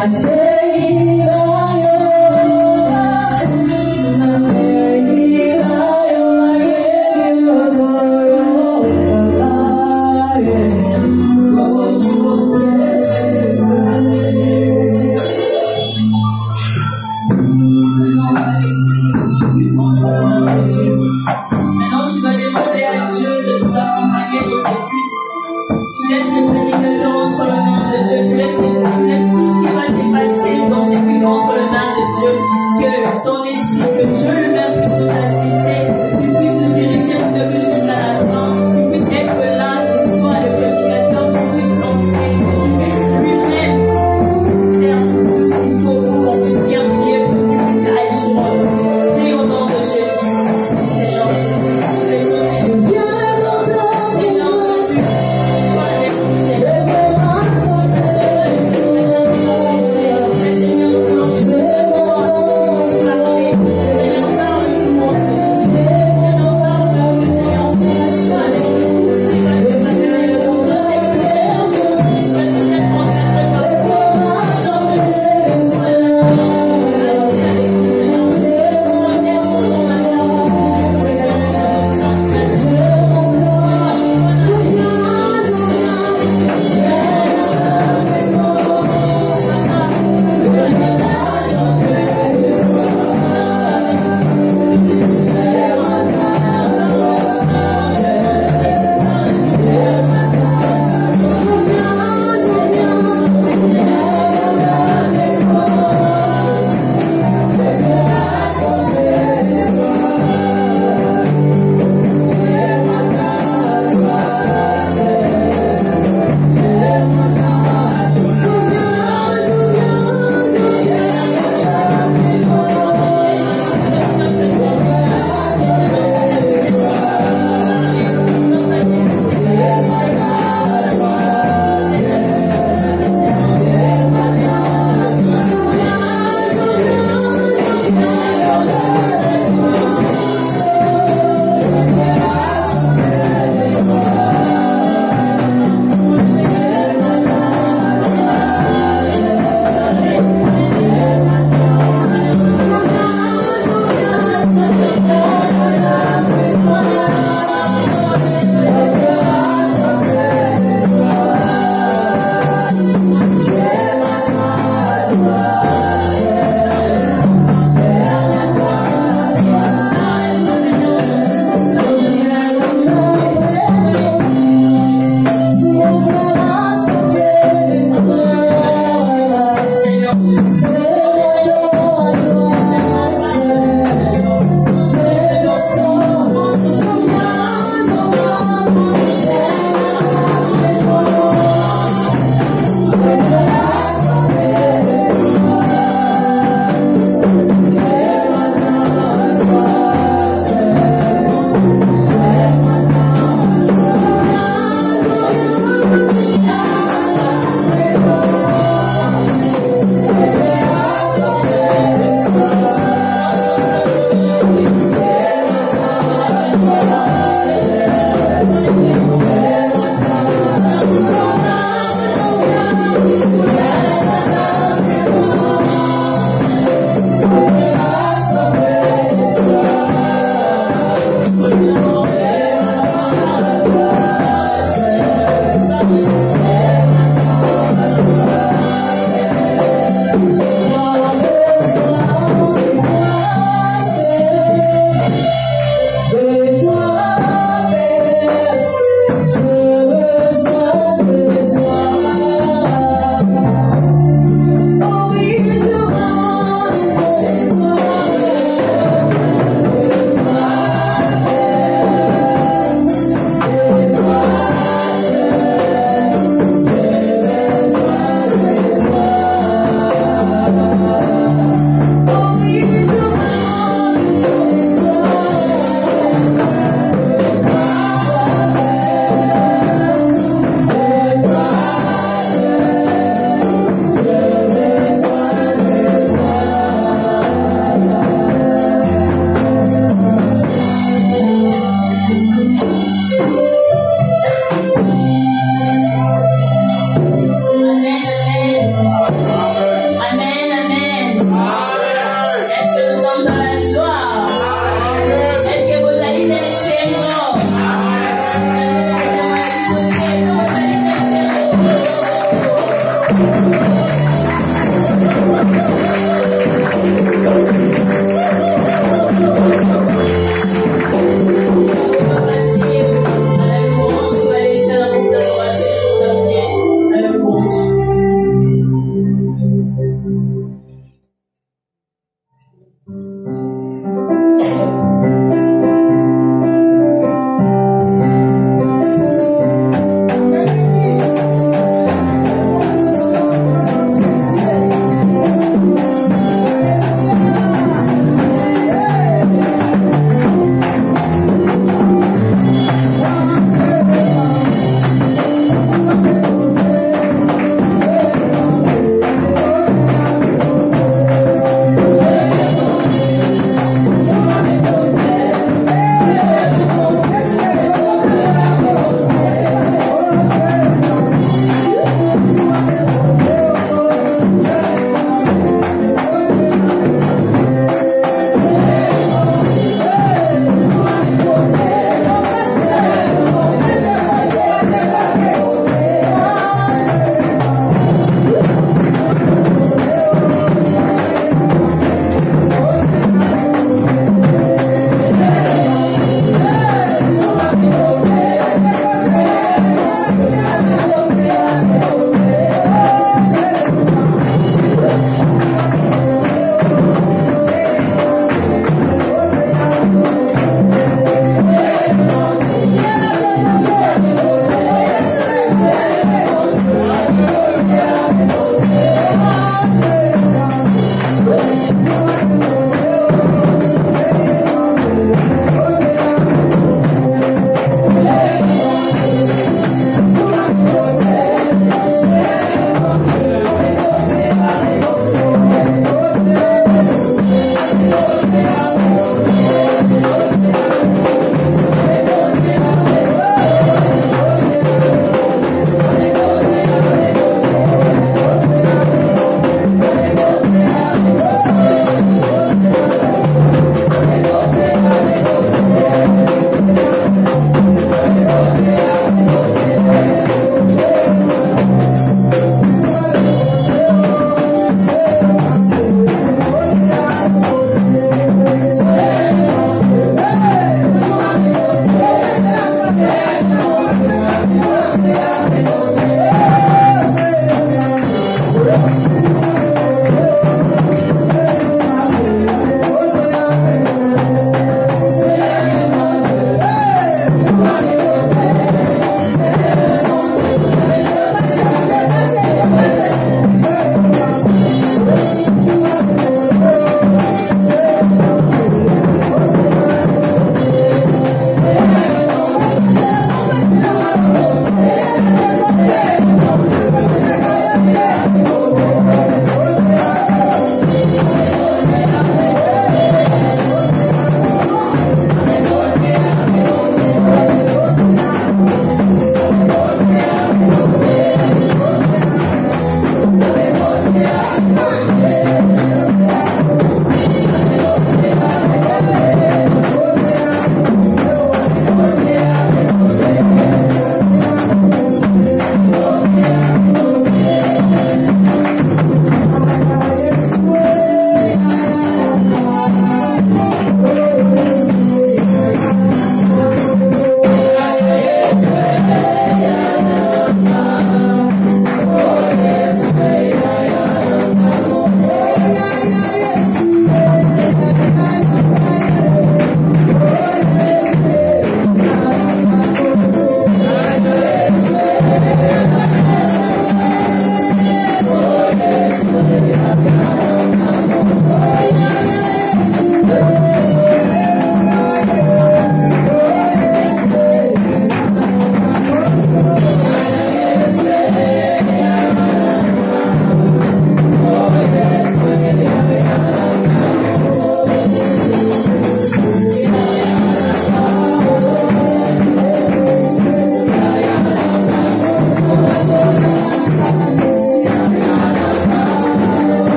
Tu laisses le prédicateur entre les mains de Dieu, tu laisses tout ce qui va s'effacer.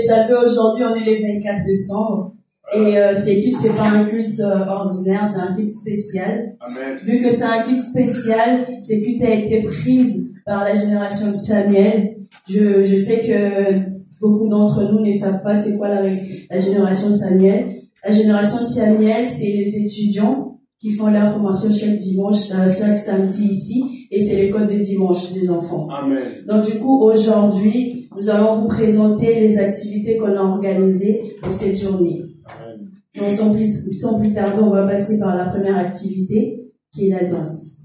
savez, aujourd'hui, on est le 24 décembre. Et ce culte, c'est pas un culte ordinaire, c'est un culte spécial. Amen. Vu que c'est un culte spécial, ce culte a été prise par la génération de Samuel. Je sais que beaucoup d'entre nous ne savent pas c'est quoi la génération de Samuel. La génération de Samuel, c'est les étudiants qui font leur formation chaque dimanche, chaque samedi ici, et c'est l'école de dimanche des enfants. Amen. Donc du coup, aujourd'hui, nous allons vous présenter les activités qu'on a organisées pour cette journée. Amen. Donc sans plus tarder, on va passer par la première activité, qui est la danse.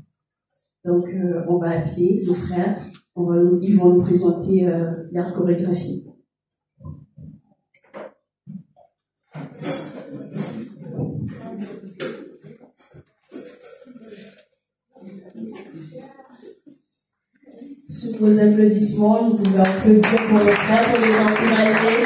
Donc on va appeler nos frères, ils vont nous présenter leur chorégraphie. Sous vos applaudissements, vous pouvez applaudir pour les frères, pour les encourager.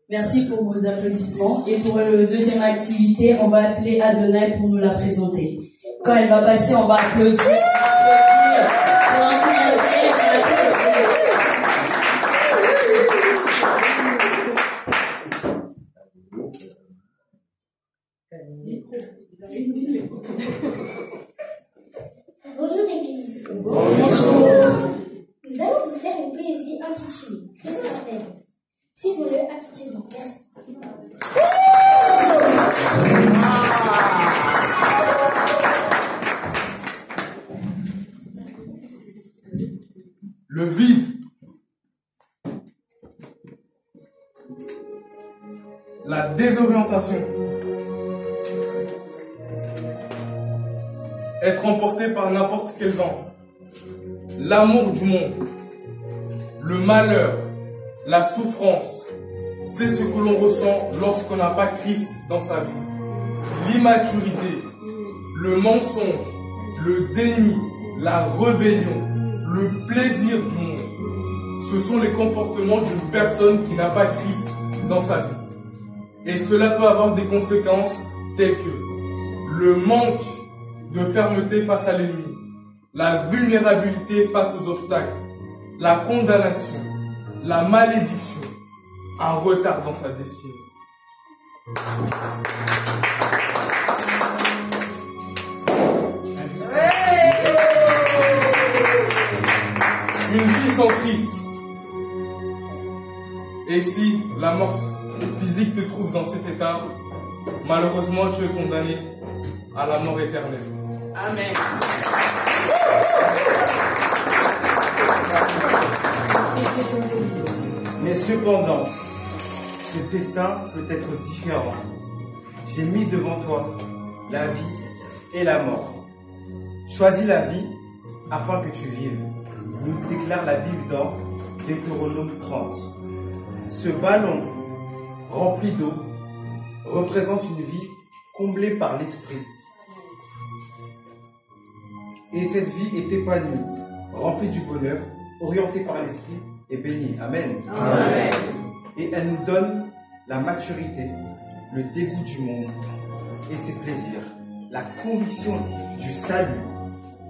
Merci pour vos applaudissements. Et pour la deuxième activité, on va appeler Adonai pour nous la présenter. Quand elle va passer, on va applaudir. Pour encourager, on va applaudir. Bonjour Église. Bonjour. Nous allons vous faire une poésie intitulée Christ t'appelle. Suivons-le attentivement. Merci. Le vide. La désorientation. Être emporté par n'importe quel vent. L'amour du monde. Le malheur. La souffrance. C'est ce que l'on ressent lorsqu'on n'a pas Christ dans sa vie. L'immaturité. Le mensonge. Le déni. La rébellion. Le plaisir du monde. Ce sont les comportements d'une personne qui n'a pas Christ dans sa vie. Et cela peut avoir des conséquences telles que le manque de fermeté face à l'ennemi, la vulnérabilité face aux obstacles, la condamnation, la malédiction, un retard dans sa destinée. Une vie sans Christ. Et si la mort physique te trouve dans cet état, malheureusement tu es condamné à la mort éternelle. Amen. Mais cependant, ce destin peut être différent. J'ai mis devant toi la vie et la mort. Choisis la vie afin que tu vives, nous déclare la Bible dans Deutéronome 30. Ce ballon rempli d'eau représente une vie comblée par l'esprit. Et cette vie est épanouie, remplie du bonheur, orientée par l'esprit et bénie. Amen. Amen. Et elle nous donne la maturité, le dégoût du monde et ses plaisirs, la conviction du salut,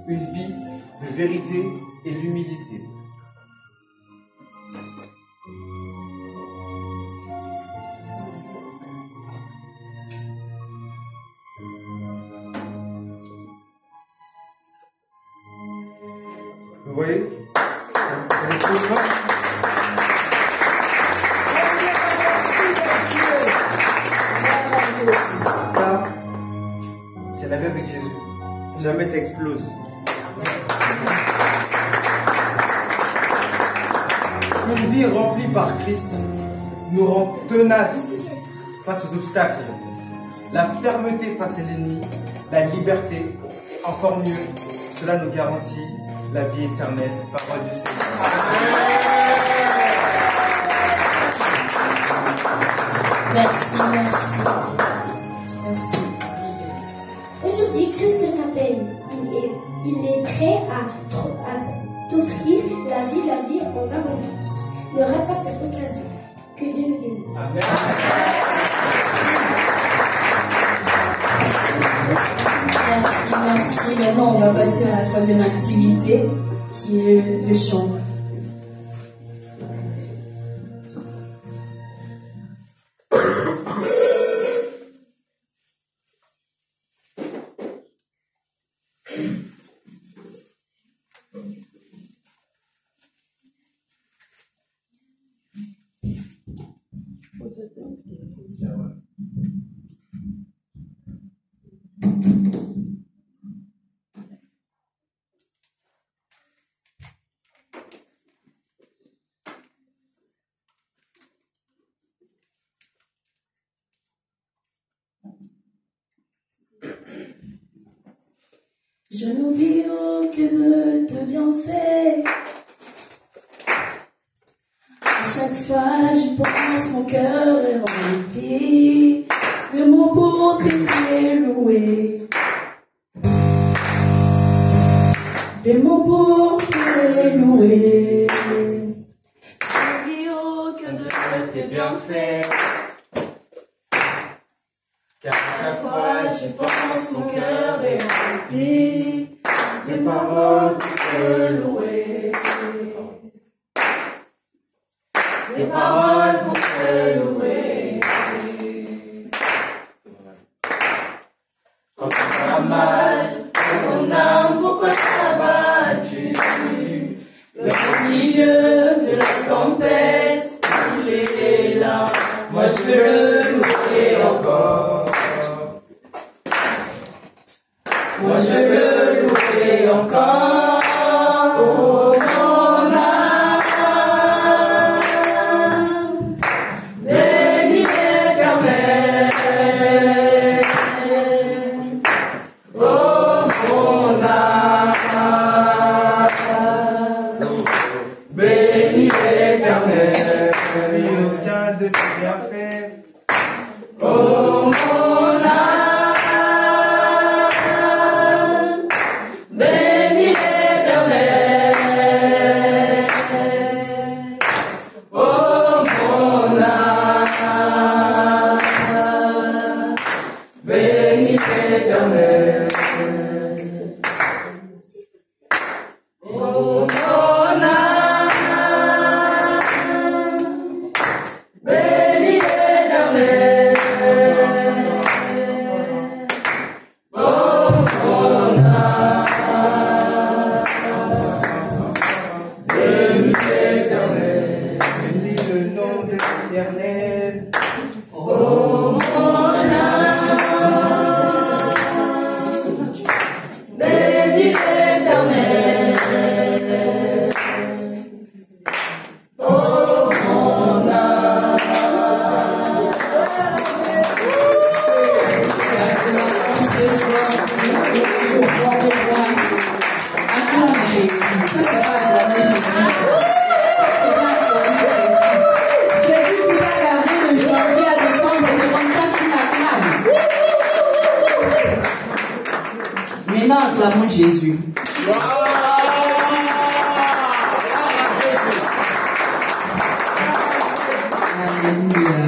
une vie de vérité et l'humilité. Vous voyez? Ça, c'est la vie avec Jésus. Jamais ça explose. Une vie remplie par Christ nous rend tenaces face aux obstacles. La fermeté face à l'ennemi, la liberté, encore mieux, cela nous garantit la vie éternelle. Parole du Seigneur. Merci, merci. Merci. Aujourd'hui, Christ t'appelle. Il est prêt à t'offrir la vie en abondance. Ne rate pas cette occasion. Que Dieu nous bénisse. Amen. Merci, merci. Maintenant, on va passer à la troisième activité, qui est le chant. Je n'oublie aucun de tes bienfaits. À chaque fois, j'y pense, mon cœur est rempli de mots pour te louer. Des mots pour te est loué. N'oublie aucun de tes bienfaits. Car à chaque fois j'y pense, mon cœur est rempli. Tes paroles pour te louer. Tes paroles pour te louer. Quand tu vas mal, mon âme, pourquoi t'as battu? Au milieu de la tempête, il est là. Moi je veux le louer encore. Moi je veux le louer encore. Oh mon âme, bénis l'Éternel. Oh mon âme, bénis l'Éternel. Aucun de ses bienfaits. Oh mon âme, bénis l'Éternel. Oh mon âme, bénis l'Éternel. Oh mon âme, bénis l'Éternel. Oh mon âme, bénis l'Éternel. Bénis le nom de l'Éternel. Oh mon âme, bénis l'Éternel. Oh mon âme. Acclame Jésus. Ça, c'est pas acclamer Jésus. C'est pas acclamer Jésus. Jésus qui a gardé de janvier à décembre, c'est comme ça qu'il acclame. Maintenant, acclamons Jésus. Alléluia.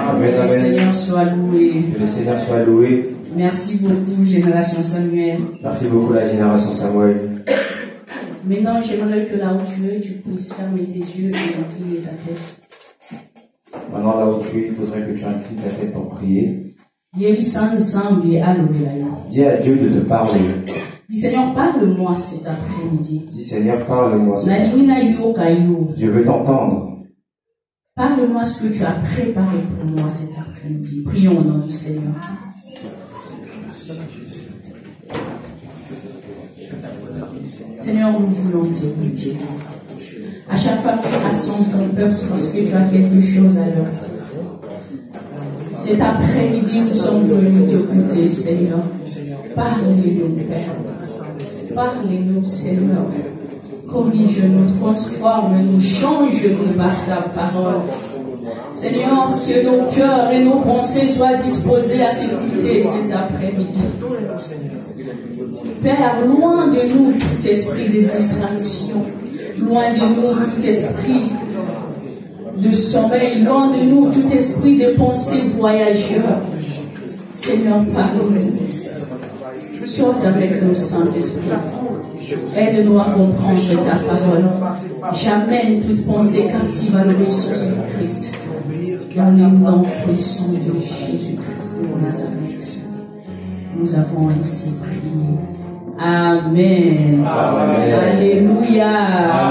Amen, Que le amen. Seigneur soit loué. Que le Seigneur soit loué. Merci beaucoup, Génération Samuel. Merci beaucoup la génération Samuel. Maintenant, j'aimerais que là où tu es, tu puisses fermer tes yeux et incliner ta tête. Maintenant là où tu es, il faudrait que tu inclines ta tête pour prier. Dis Dis à Dieu de te parler. Seigneur, parle-moi cet après-midi. Dis Seigneur, parle-moi. Je veux t'entendre. Parle-moi ce que tu as préparé pour moi cet après-midi. Prions au nom du Seigneur. Seigneur, nous voulons t'écouter. À chaque fois que tu rassembles ton peuple, c'est parce que tu as quelque chose à leur dire. Cet après-midi, nous sommes venus t'écouter, Seigneur. Parlez-nous, Père. Parlez-nous, Seigneur. Corrige-nous, transforme-nous, change-nous par ta parole. Seigneur, que nos cœurs et nos pensées soient disposés à t'écouter cet après-midi. Père, loin de nous tout esprit de distraction, loin de nous tout esprit de sommeil, loin de nous tout esprit de pensée voyageur. Seigneur, parle-nous. Sorte avec le Saint-Esprit. Aide-nous à comprendre ta parole. J'amène toute pensée captive à l'obéissance de Christ. Dans le nom puissant de Jésus-Christ de Nazareth. Nous avons ainsi prié. Amen. Amen. Alléluia.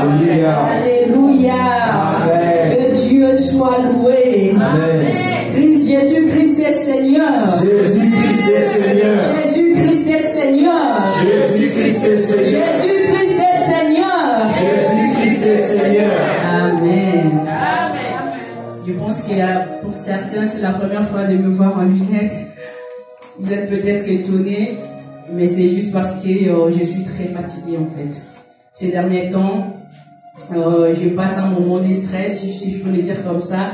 Alléluia. Alléluia. Amen. Que Dieu soit loué. Amen. Jésus-Christ est Seigneur. Jésus-Christ est Seigneur. Jésus-Christ est Seigneur. Jésus-Christ est Seigneur. Jésus-Christ est Seigneur. Jésus-Christ est Seigneur. Amen. Je pense qu'il y a, pour certains, c'est la première fois de me voir en lunettes. Vous êtes peut-être étonnés, mais c'est juste parce que je suis très fatiguée en fait. Ces derniers temps, je passe un moment de stress, si je peux le dire comme ça.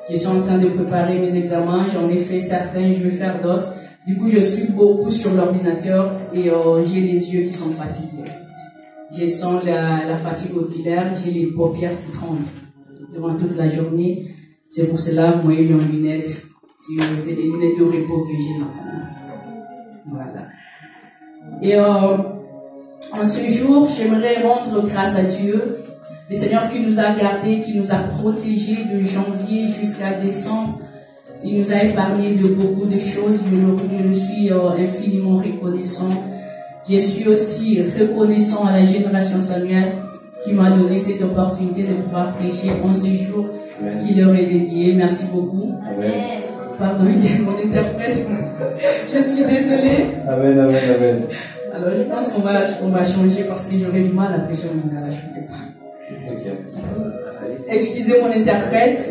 Je suis en train de préparer mes examens, j'en ai fait certains, je vais faire d'autres. Du coup, je suis beaucoup sur l'ordinateur et j'ai les yeux qui sont fatigués. Je sens la fatigue oculaire, j'ai les paupières qui tremblent durant toute la journée. C'est pour cela, vous m'avez vu en lunettes. C'est des lunettes de repos que j'ai maintenant. Voilà. Et en ce jour, j'aimerais rendre grâce à Dieu, le Seigneur qui nous a gardés, qui nous a protégés de janvier jusqu'à décembre. Il nous a épargnés de beaucoup de choses. Je le suis infiniment reconnaissant. Je suis aussi reconnaissant à la génération Samuel qui m'a donné cette opportunité de pouvoir prêcher en ce jour qui leur est dédié. Merci beaucoup. Amen. Pardon, mon interprète. Je suis désolée. Amen, amen, amen. Alors, je pense qu'on va changer parce que j'aurais du mal à prêcher en lingala. Je ne peux pas. Excusez mon interprète.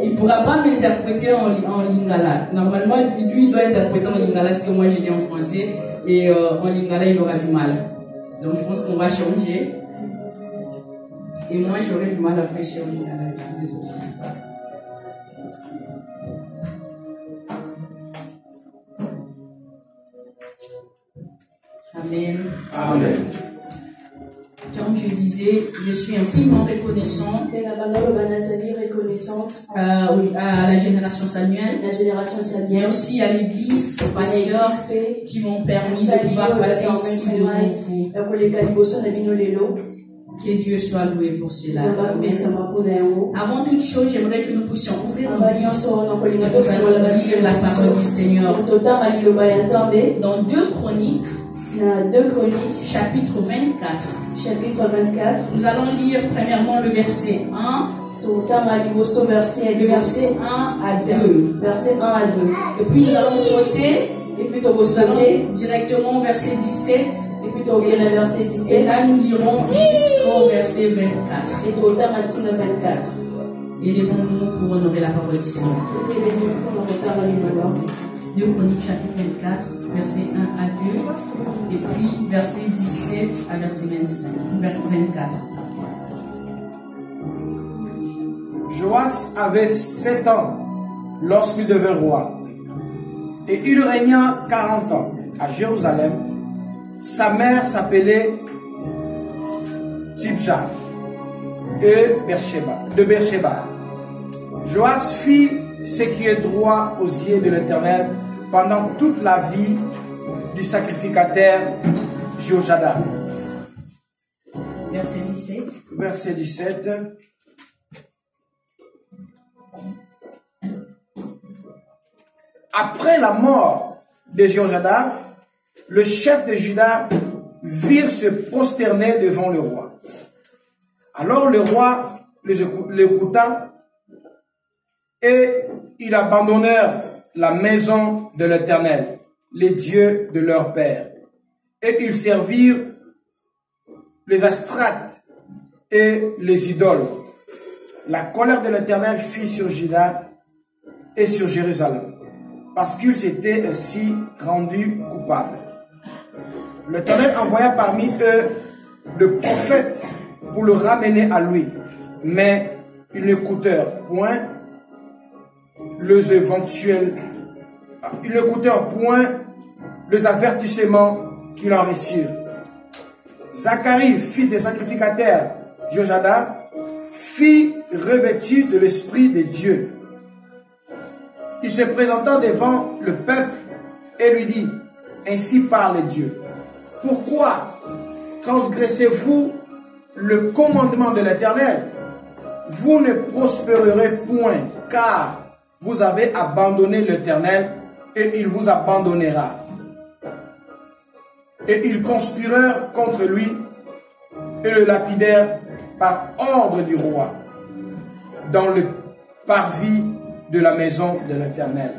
Il ne pourra pas m'interpréter en lingala. Normalement, lui, il doit interpréter en lingala ce que moi j'ai dit en français. Et en lingala, il aura du mal. Donc, je pense qu'on va changer. Et moi, j'aurais du mal à prêcher en lingala. Je suis désolée. Amen. Amen. Comme je disais, je suis infiniment reconnaissant à la génération Samuel, mais aussi à l'église, aux pasteurs qui m'ont permis de pouvoir passer ici devant vous. Que Dieu soit loué pour cela. Amen. Avant toute chose, j'aimerais que nous puissions ouvrir nos Bibles. Nous allons lire la parole du Seigneur dans 2 Chroniques. Chapitre 24. Nous allons lire premièrement le verset 1. Le verset 1 à 2. Et puis nous allons sauter. Nous allons directement au verset 17. Et là nous lirons jusqu'au verset 24. Élevons-nous pour honorer la parole du Seigneur. 2 Chroniques chapitre 24, verset 1 à 2, et puis verset 17 à verset 24. Joas avait 7 ans lorsqu'il devint roi, et il régna 40 ans à Jérusalem. Sa mère s'appelait Tibja de Beersheba. Joas fit ce qui est droit aux yeux de l'Éternel pendant toute la vie du sacrificateur Jéhoiada. Verset 17. Après la mort de Jéhoiada, le chef de Juda virent se prosterner devant le roi. Alors le roi l'écouta et ils abandonnèrent la maison de l'Éternel, les dieux de leur père, et ils servirent les astrates et les idoles. La colère de l'Éternel fut sur Juda et sur Jérusalem, parce qu'ils s'étaient ainsi rendus coupables. L'Éternel envoya parmi eux le prophète pour le ramener à lui, mais ils n'écoutèrent point les avertissements qu'ils en reçurent. Zacharie, fils des sacrificateurs Jéhoiada, fut revêtu de l'Esprit de Dieu. Il se présenta devant le peuple et lui dit: ainsi parle Dieu. Pourquoi transgressez-vous le commandement de l'Éternel? Vous ne prospérerez point, car vous avez abandonné l'Éternel et il vous abandonnera. Et ils conspirèrent contre lui et le lapidèrent par ordre du roi dans le parvis de la maison de l'Éternel.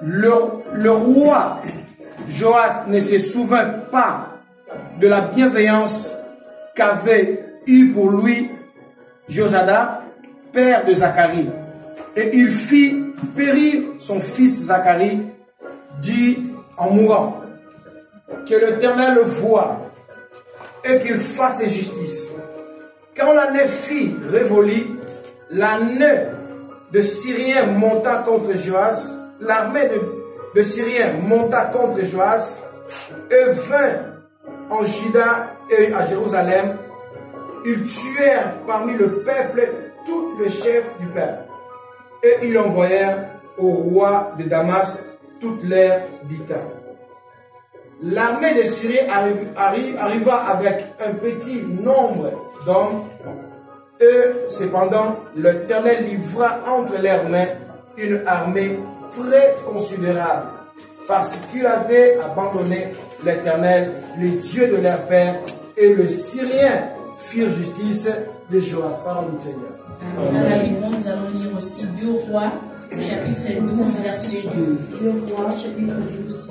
Le roi Joas ne se souvint pas de la bienveillance qu'avait eue pour lui Jéhoiada, père de Zacharie, et il fit périr son fils Zacharie, dit en mourant: que l'Éternel le voie et qu'il fasse justice. Quand l'année fut révolue, l'année de Syriens monta contre Joas, l'armée de Syriens monta contre Joas et vint en Juda et à Jérusalem, ils tuèrent parmi le peuple tous les chefs du peuple. Et ils envoyèrent au roi de Damas toutes leurs dictats. L'armée de Syrie arriva avec un petit nombre d'hommes. Cependant, l'Éternel livra entre leurs mains une armée très considérable, parce qu'il avait abandonné l'Éternel, le Dieu de leur père, et les Syriens firent justice de Joas. Parole du Seigneur. Rapidement, nous allons lire aussi 2 Rois, chapitre 12, verset 2. 2 Rois, chapitre 12.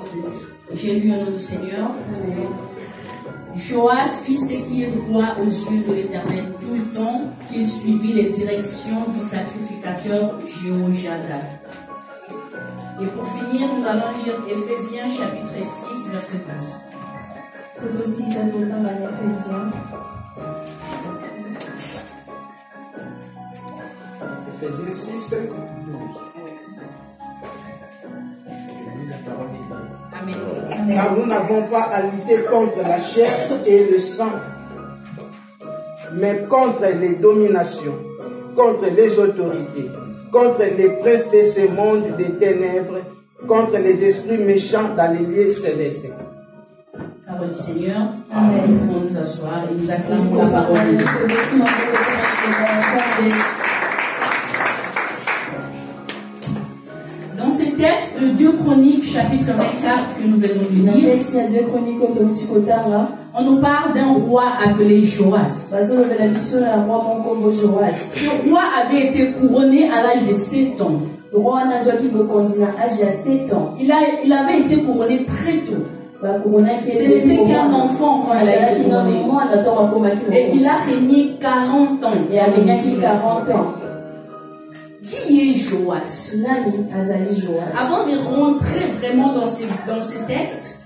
J'ai lu au nom du Seigneur. Joas fit ce qui est droit aux yeux de l'Éternel tout le temps qu'il suivit les directions du sacrificateur Jéhoiada. Et pour finir, nous allons lire Éphésiens chapitre 6, verset 12. Côté 6 à tout le temps dans l'Éphésiens. Éphésiens 6, 12. Amen. Car nous n'avons pas à lutter contre la chair et le sang, mais contre les dominations, contre les autorités, contre les princes de ce monde des ténèbres, contre les esprits méchants dans les lieux célestes. Parole du Seigneur. Amen. Nous pouvons nous asseoir et nous acclamons la parole de Dieu. Dans ce texte de 2 Chroniques, chapitre 24, que nous venons de lire, on nous parle d'un roi appelé Joas. Ce roi avait été couronné à l'âge de 7 ans. Il avait été couronné très tôt. Ce n'était qu'un enfant quand il a été couronné. Et il a régné 40 ans. Qui est Joas? Avant de rentrer vraiment dans ce texte,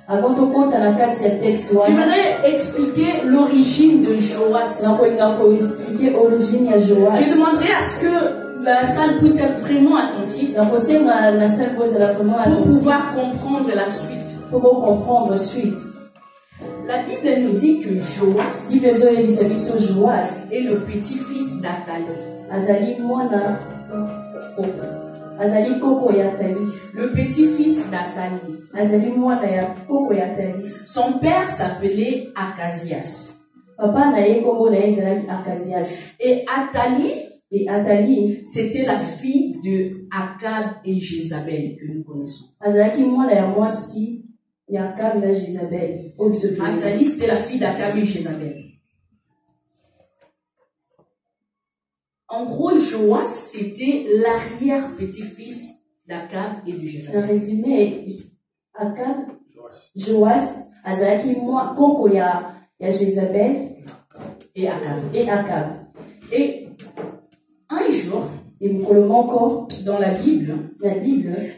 j'aimerais expliquer l'origine de Joas. Je demanderai à ce que la salle puisse être vraiment attentive pour pouvoir comprendre la suite. La Bible nous dit que Joas est le petit-fils d'Athalie. Le petit-fils d'Athalie. Son père s'appelait Achazias. Et Athalie, c'était la fille de Akab et Jézabel que nous connaissons. Athalie, c'était la fille d'Akab et Jézabel. En gros, Joas, c'était l'arrière-petit-fils d'Akab et de Jézabel. En résumé, Akab, Joas, Azalaki, moi, Koko, il y a Jézabel et Akab. Et un jour, dans la Bible,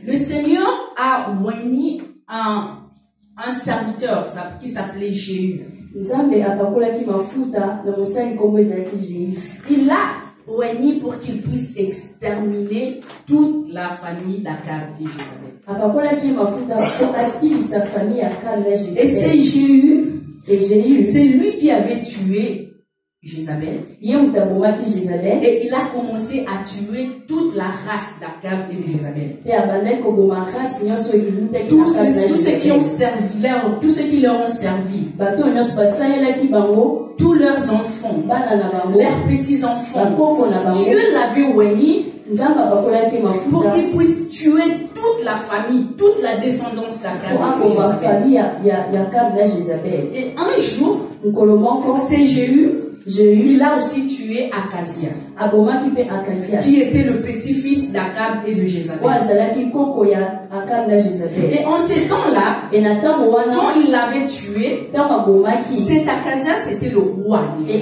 le Seigneur a oigné un serviteur qui s'appelait Jéhu. Il l'a oigné pour qu'il puisse exterminer toute la famille d'Akab et Jézabel. Et c'est Jéhu, c'est lui qui avait tué Jézabel. Et il a commencé à tuer toute la race d'Akab et de Jézabel. Tous ceux qui leur ont servi. Tous leurs enfants, leurs petits-enfants. Dieu l'avait oigné pour qu'il puisse tuer toute la famille, toute la descendance d'Akab et Jézabel. Et un jour, c'est Jéhu. Il a aussi tué Achazias, qui était le petit-fils d'Akab et de Jézabel. Et en ces temps-là, quand il l'avait tué, cet Achazias était le roi. Et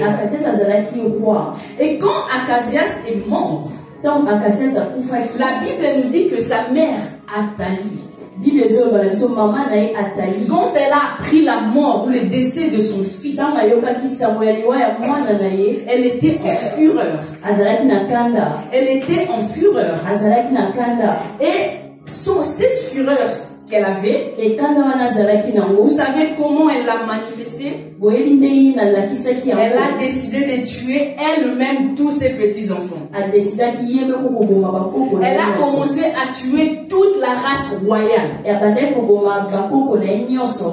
quand Achazias est mort, la Bible nous dit que sa mère, Athalie, quand elle a appris la mort ou le décès de son fils, elle était en fureur. Et cette fureur qu'elle avait. Et quand Vous savez comment elle l'a manifesté? Elle a décidé de tuer elle-même tous ses petits-enfants. Elle a commencé à tuer toute la race royale.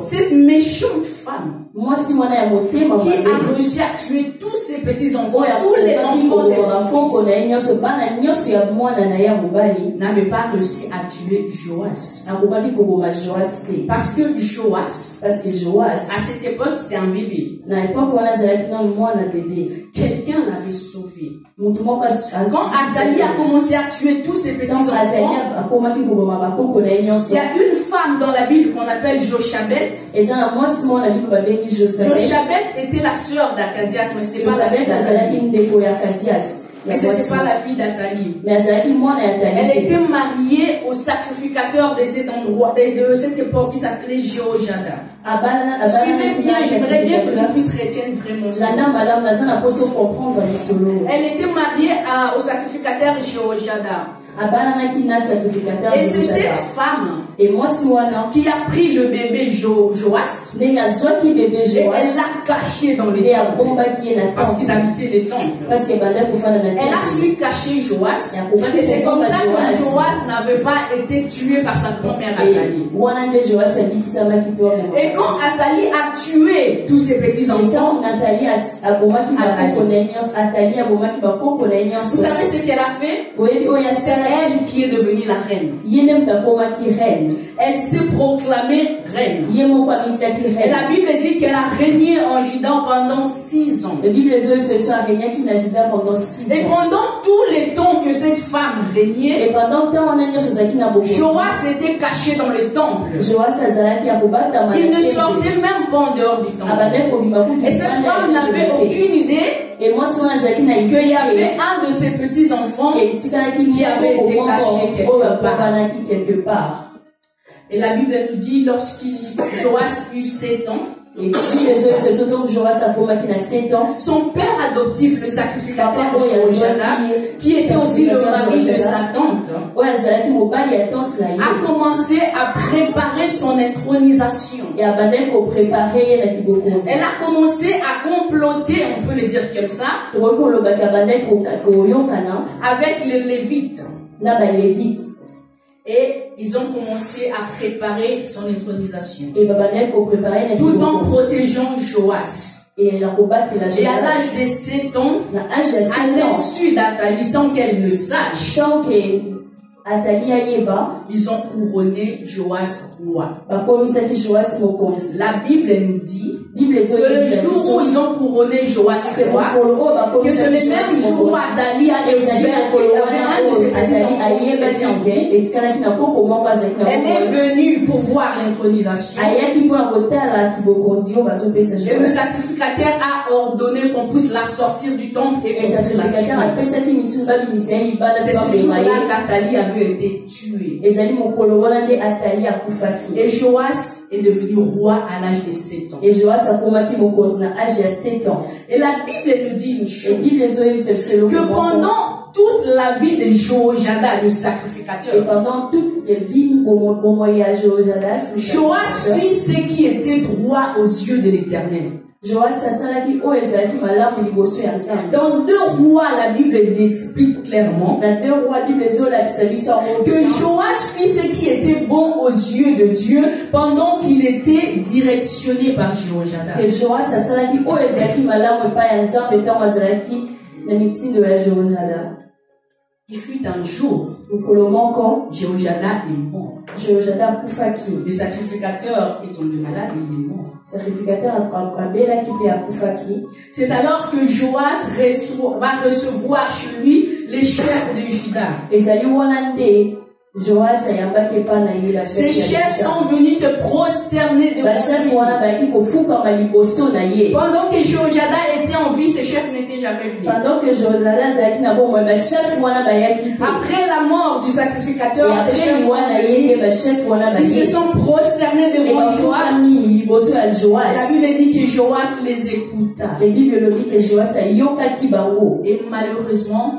Cette méchante femme qui a réussi à tuer tous ses petits-enfants, tous les enfants de son fils, n'avait pas réussi à tuer Joas. Parce que Joas, à cette époque, c'était un bébé. Quelqu'un l'avait sauvé. Quand Athalie a commencé à tuer tous ses petits-enfants, il y a une femme dans la Bible qu'on appelle Jochebed. Jochebed était la sœur d'Achazias, mais ce n'était pas la fille d'Athalie. Mais ce n'était pas la fille d'Athalie. Elle était mariée au sacrificateur de cet endroit, de cette époque qui s'appelait Jéhoiada. Suivez bien, j'aimerais bien que tu puisses retenir vraiment ça. Elle était mariée au sacrificateur Jéhoiada. Et c'est cette femme qui a pris le bébé Joas et elle l'a caché dans les temples parce qu'ils habitaient les temples. Elle a su cacher Joas et c'est comme ça que Joas n'avait pas été tué par sa grand-mère Athalie. Et quand Athalie a tué tous ses petits-enfants, vous savez ce qu'elle a fait? C'est elle qui est devenue la reine. Elle s'est proclamée reine. Et la Bible dit qu'elle a régné en Juda pendant 6 ans. Et pendant tous les temps que cette femme régnait, Joas était caché dans le temple. Il ne sortait même pas en dehors du temple. Et cette femme n'avait aucune idée qu'il y avait un de ses petits-enfants qui avait été caché quelque part. Et la Bible nous dit, Joas eut 7 ans, son père adoptif, le sacrificateur Jéhoiada, qui était aussi le mari de sa tante, a commencé à préparer son intronisation. Elle a commencé à comploter, on peut le dire comme ça, avec les Lévites. Et ils ont commencé à préparer son intronisation. Tout en protégeant Joas. Et à l'âge de 7 ans, à l'insu d'Athalie, sans qu'elle le sache, ils ont couronné Joas roi. La Bible nous dit que le jour où ils ont couronné Joas roi, que c'est le même jour où Athalie a découvert qu'il y avait un de ses petits-enfants qui était en vie. Elle est venue pour voir l'intronisation. Et le sacrificateur a ordonné qu'on puisse la sortir du temple et qu'on puisse la tuer. C'est ce jour-là qu'Athalie avait été tuée. Et Joas est devenu roi à l'âge de 7 ans. Et la Bible nous dit une chose, que pendant toute la vie de Jéhoiada, le sacrificateur, Joas fit ce qui était droit aux yeux de l'Éternel. Dans 2 Rois, la Bible l'explique clairement que Joas fit ce qui était bon aux yeux de Dieu pendant qu'il était directionné par Jéhoiada. Il fut un jour, Jéhoiada est mort. Le sacrificateur est tombé malade et il est mort. C'est alors que Joas va recevoir chez lui les chefs de Juda. Ces chefs sont venus se prosterner devant lui. Pendant que Jéhoiada était en vie, ces chefs n'étaient jamais venus. Après la mort du sacrificateur, ces chefs sont venus. Ils se sont prosternés devant Joas. La Bible dit que Joas les écouta. Et malheureusement,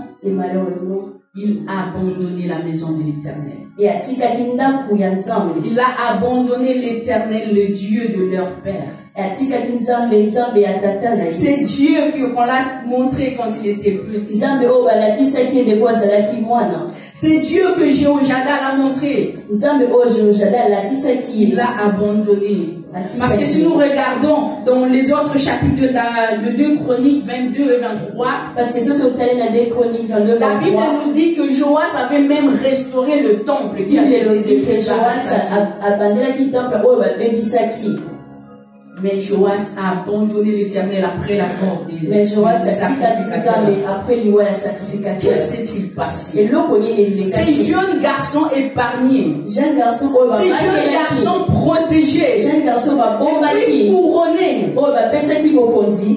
il a abandonné la maison de l'Éternel. Et atikaki ndako ya Nzambe. Il a abandonné l'Éternel, le Dieu de leur père. Et atikaki Nzambe ya tata na ye. C'est Dieu qu'on l'a montré quand il était petit. Nzambe oyo balakisaki ndeko azalaki mwana. C'est Dieu que Jéhojada l'a montré. Nzambe oyo Jéhojada alakisaki. Il l'a abandonné. Parce que si nous regardons dans les autres chapitres de 2 Chroniques 22 et 23, parce que ce total dans 2 Chroniques 22 et 23, la Bible nous dit que Joas avait même restauré le temple qui avait été détruit. Joas a abandonné le temple oyo babebisaki. Mais Joas a abandonné l'Éternel après la mort de mais Joas après l'iwa ya sacrificateur. Que s'est-il passé? Ces jeunes garçons épargnés, jeunes garçons protégés, jeunes garçons couronnés,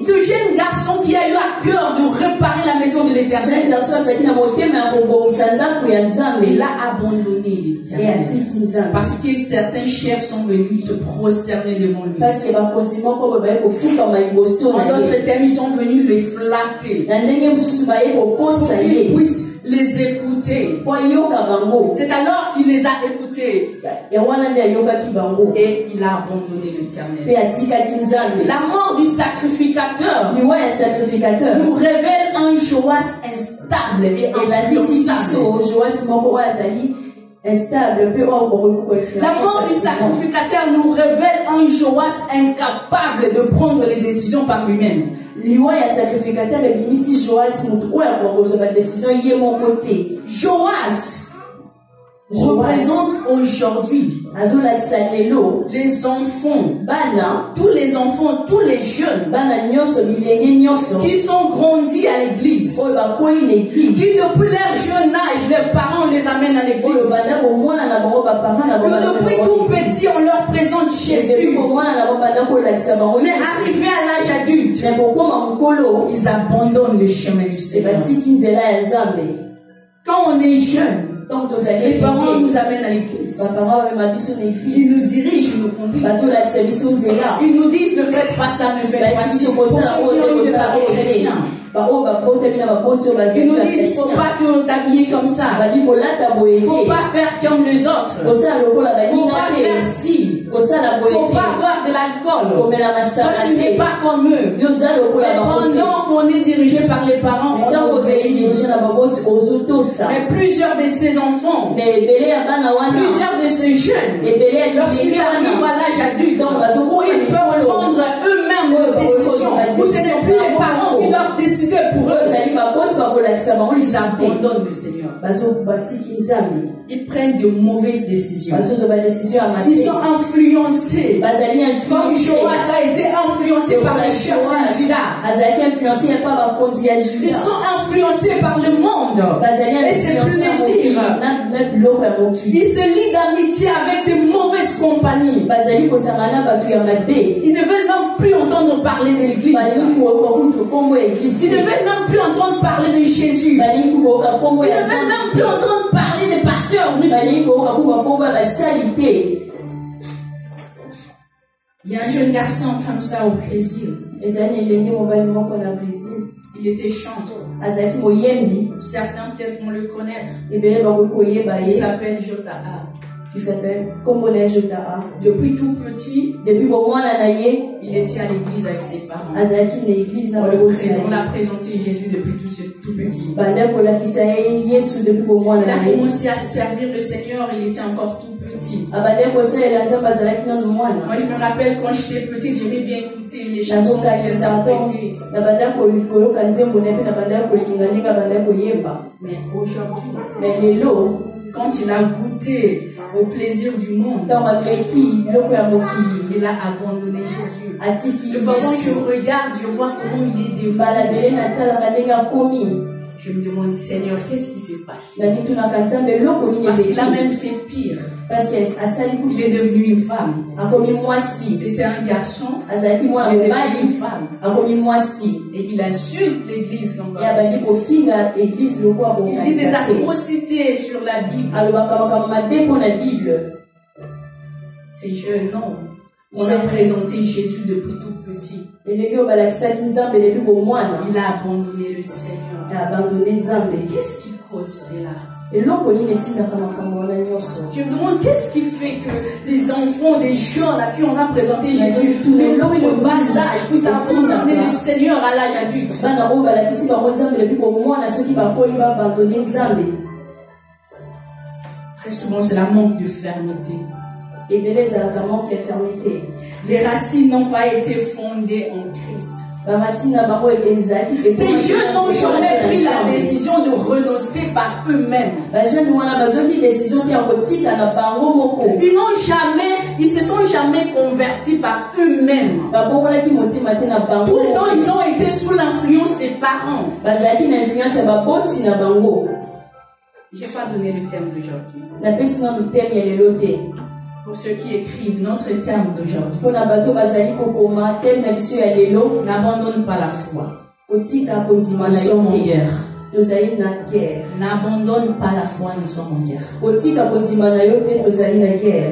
ce jeune garçon qui a eu à cœur de réparer la maison de l'Éternel, il a abandonné l'Éternel parce que certains chefs sont venus se prosterner devant lui. En d'autres termes, ils sont venus les flatter pour qu'ils puissent les écouter. C'est alors qu'il les a écoutés et il a abandonné l'Éternel. La mort du sacrificateur nous révèle un Joas instable et influençable. La mort du sacrificateur nous révèle un Joas incapable de prendre les décisions par lui-même. Joas représente aujourd'hui les enfants, tous les enfants, tous les jeunes qui sont grandis à l'église, qui depuis leur jeune âge, leurs parents les amènent à l'église, que depuis tout petit on leur présente Jésus, mais arrivés à l'âge adulte, ils abandonnent le chemin du Seigneur. Quand on est jeune, les parents nous amènent à l'église. Ils nous dirigent, nous conduisent. Ils nous disent ne faites pas ça, ne faites pas ça. Pour ceux qui ont eu de parents chrétiens. Ils nous disent faut pas t'habiller comme ça. Faut pas faire comme les autres. Faut pas faire ci. Faut pas boire de l'alcool. Toi tu n'es pas comme eux. Mais pendant qu'on est dirigé par les parents, on obéit. Mais plusieurs de ces enfants, plusieurs de ces jeunes, lorsqu'ils arrivent à l'âge adulte, où ils peuvent prendre eux-mêmes des décisions, où ce n'est plus les parents qui doivent décider pour eux, ils abandonnent le Seigneur. Ils prennent de mauvaises décisions. Ils sont influencés. Comme Joas a été influencé par les chefs de Juda. Ils sont influencés par le monde et ses plaisirs. Ils se lient d'amitié avec de mauvaises compagnies. Ils ne veulent même plus entendre parler de l'église. Ils ne veulent même plus entendre parler de Jésus. Ils ne veulent même plus entendre parler des pasteurs. Il y a un jeune garçon comme ça au Brésil. Il était chanteur. Certains peut-être vont le connaître. Il s'appelle Jotaa. Depuis tout petit, il était à l'église avec ses parents. On l'a présenté Jésus depuis tout petit. Il a commencé à servir le Seigneur, il était encore tout petit. Moi je me rappelle quand j'étais petite, j'aimais bien écouter les chansons qu'il les interprétait. Mais aujourd'hui, quand il a goûté au plaisir du monde, il a abandonné Jésus. Le fois quand je regarde, je vois comment il est devenu. Je me demande, Seigneur, qu'est-ce qui s'est passé? Parce qu'il a même fait pire. Il est devenu une femme. C'était un garçon. Il est devenu une femme. Et il insulte l'église comme ça. Il dit des atrocités sur la Bible. Ces jeunes, non. On a présenté Jésus depuis tout petit. Il a abandonné le Seigneur. Qu'est-ce qui cause cela. Je me demande qu'est-ce qui fait que les enfants, des jeunes à qui on a présenté Jésus, depuis le bas âge, puissent abandonner le Seigneur à l'âge adulte. Très souvent, c'est la manque de fermeté. Les racines n'ont pas été fondées en Christ. Ces jeunes n'ont jamais pris la décision de renoncer par eux-mêmes. Ils se sont jamais convertis par eux-mêmes. Tout le temps, ils ont été sous l'influence des parents. Je n'ai pas donné le thème d'aujourd'hui. Pour ceux qui écrivent notre thème d'aujourd'hui, n'abandonne pas la foi. Nous sommes en guerre. N'abandonne pas la foi, nous sommes en guerre.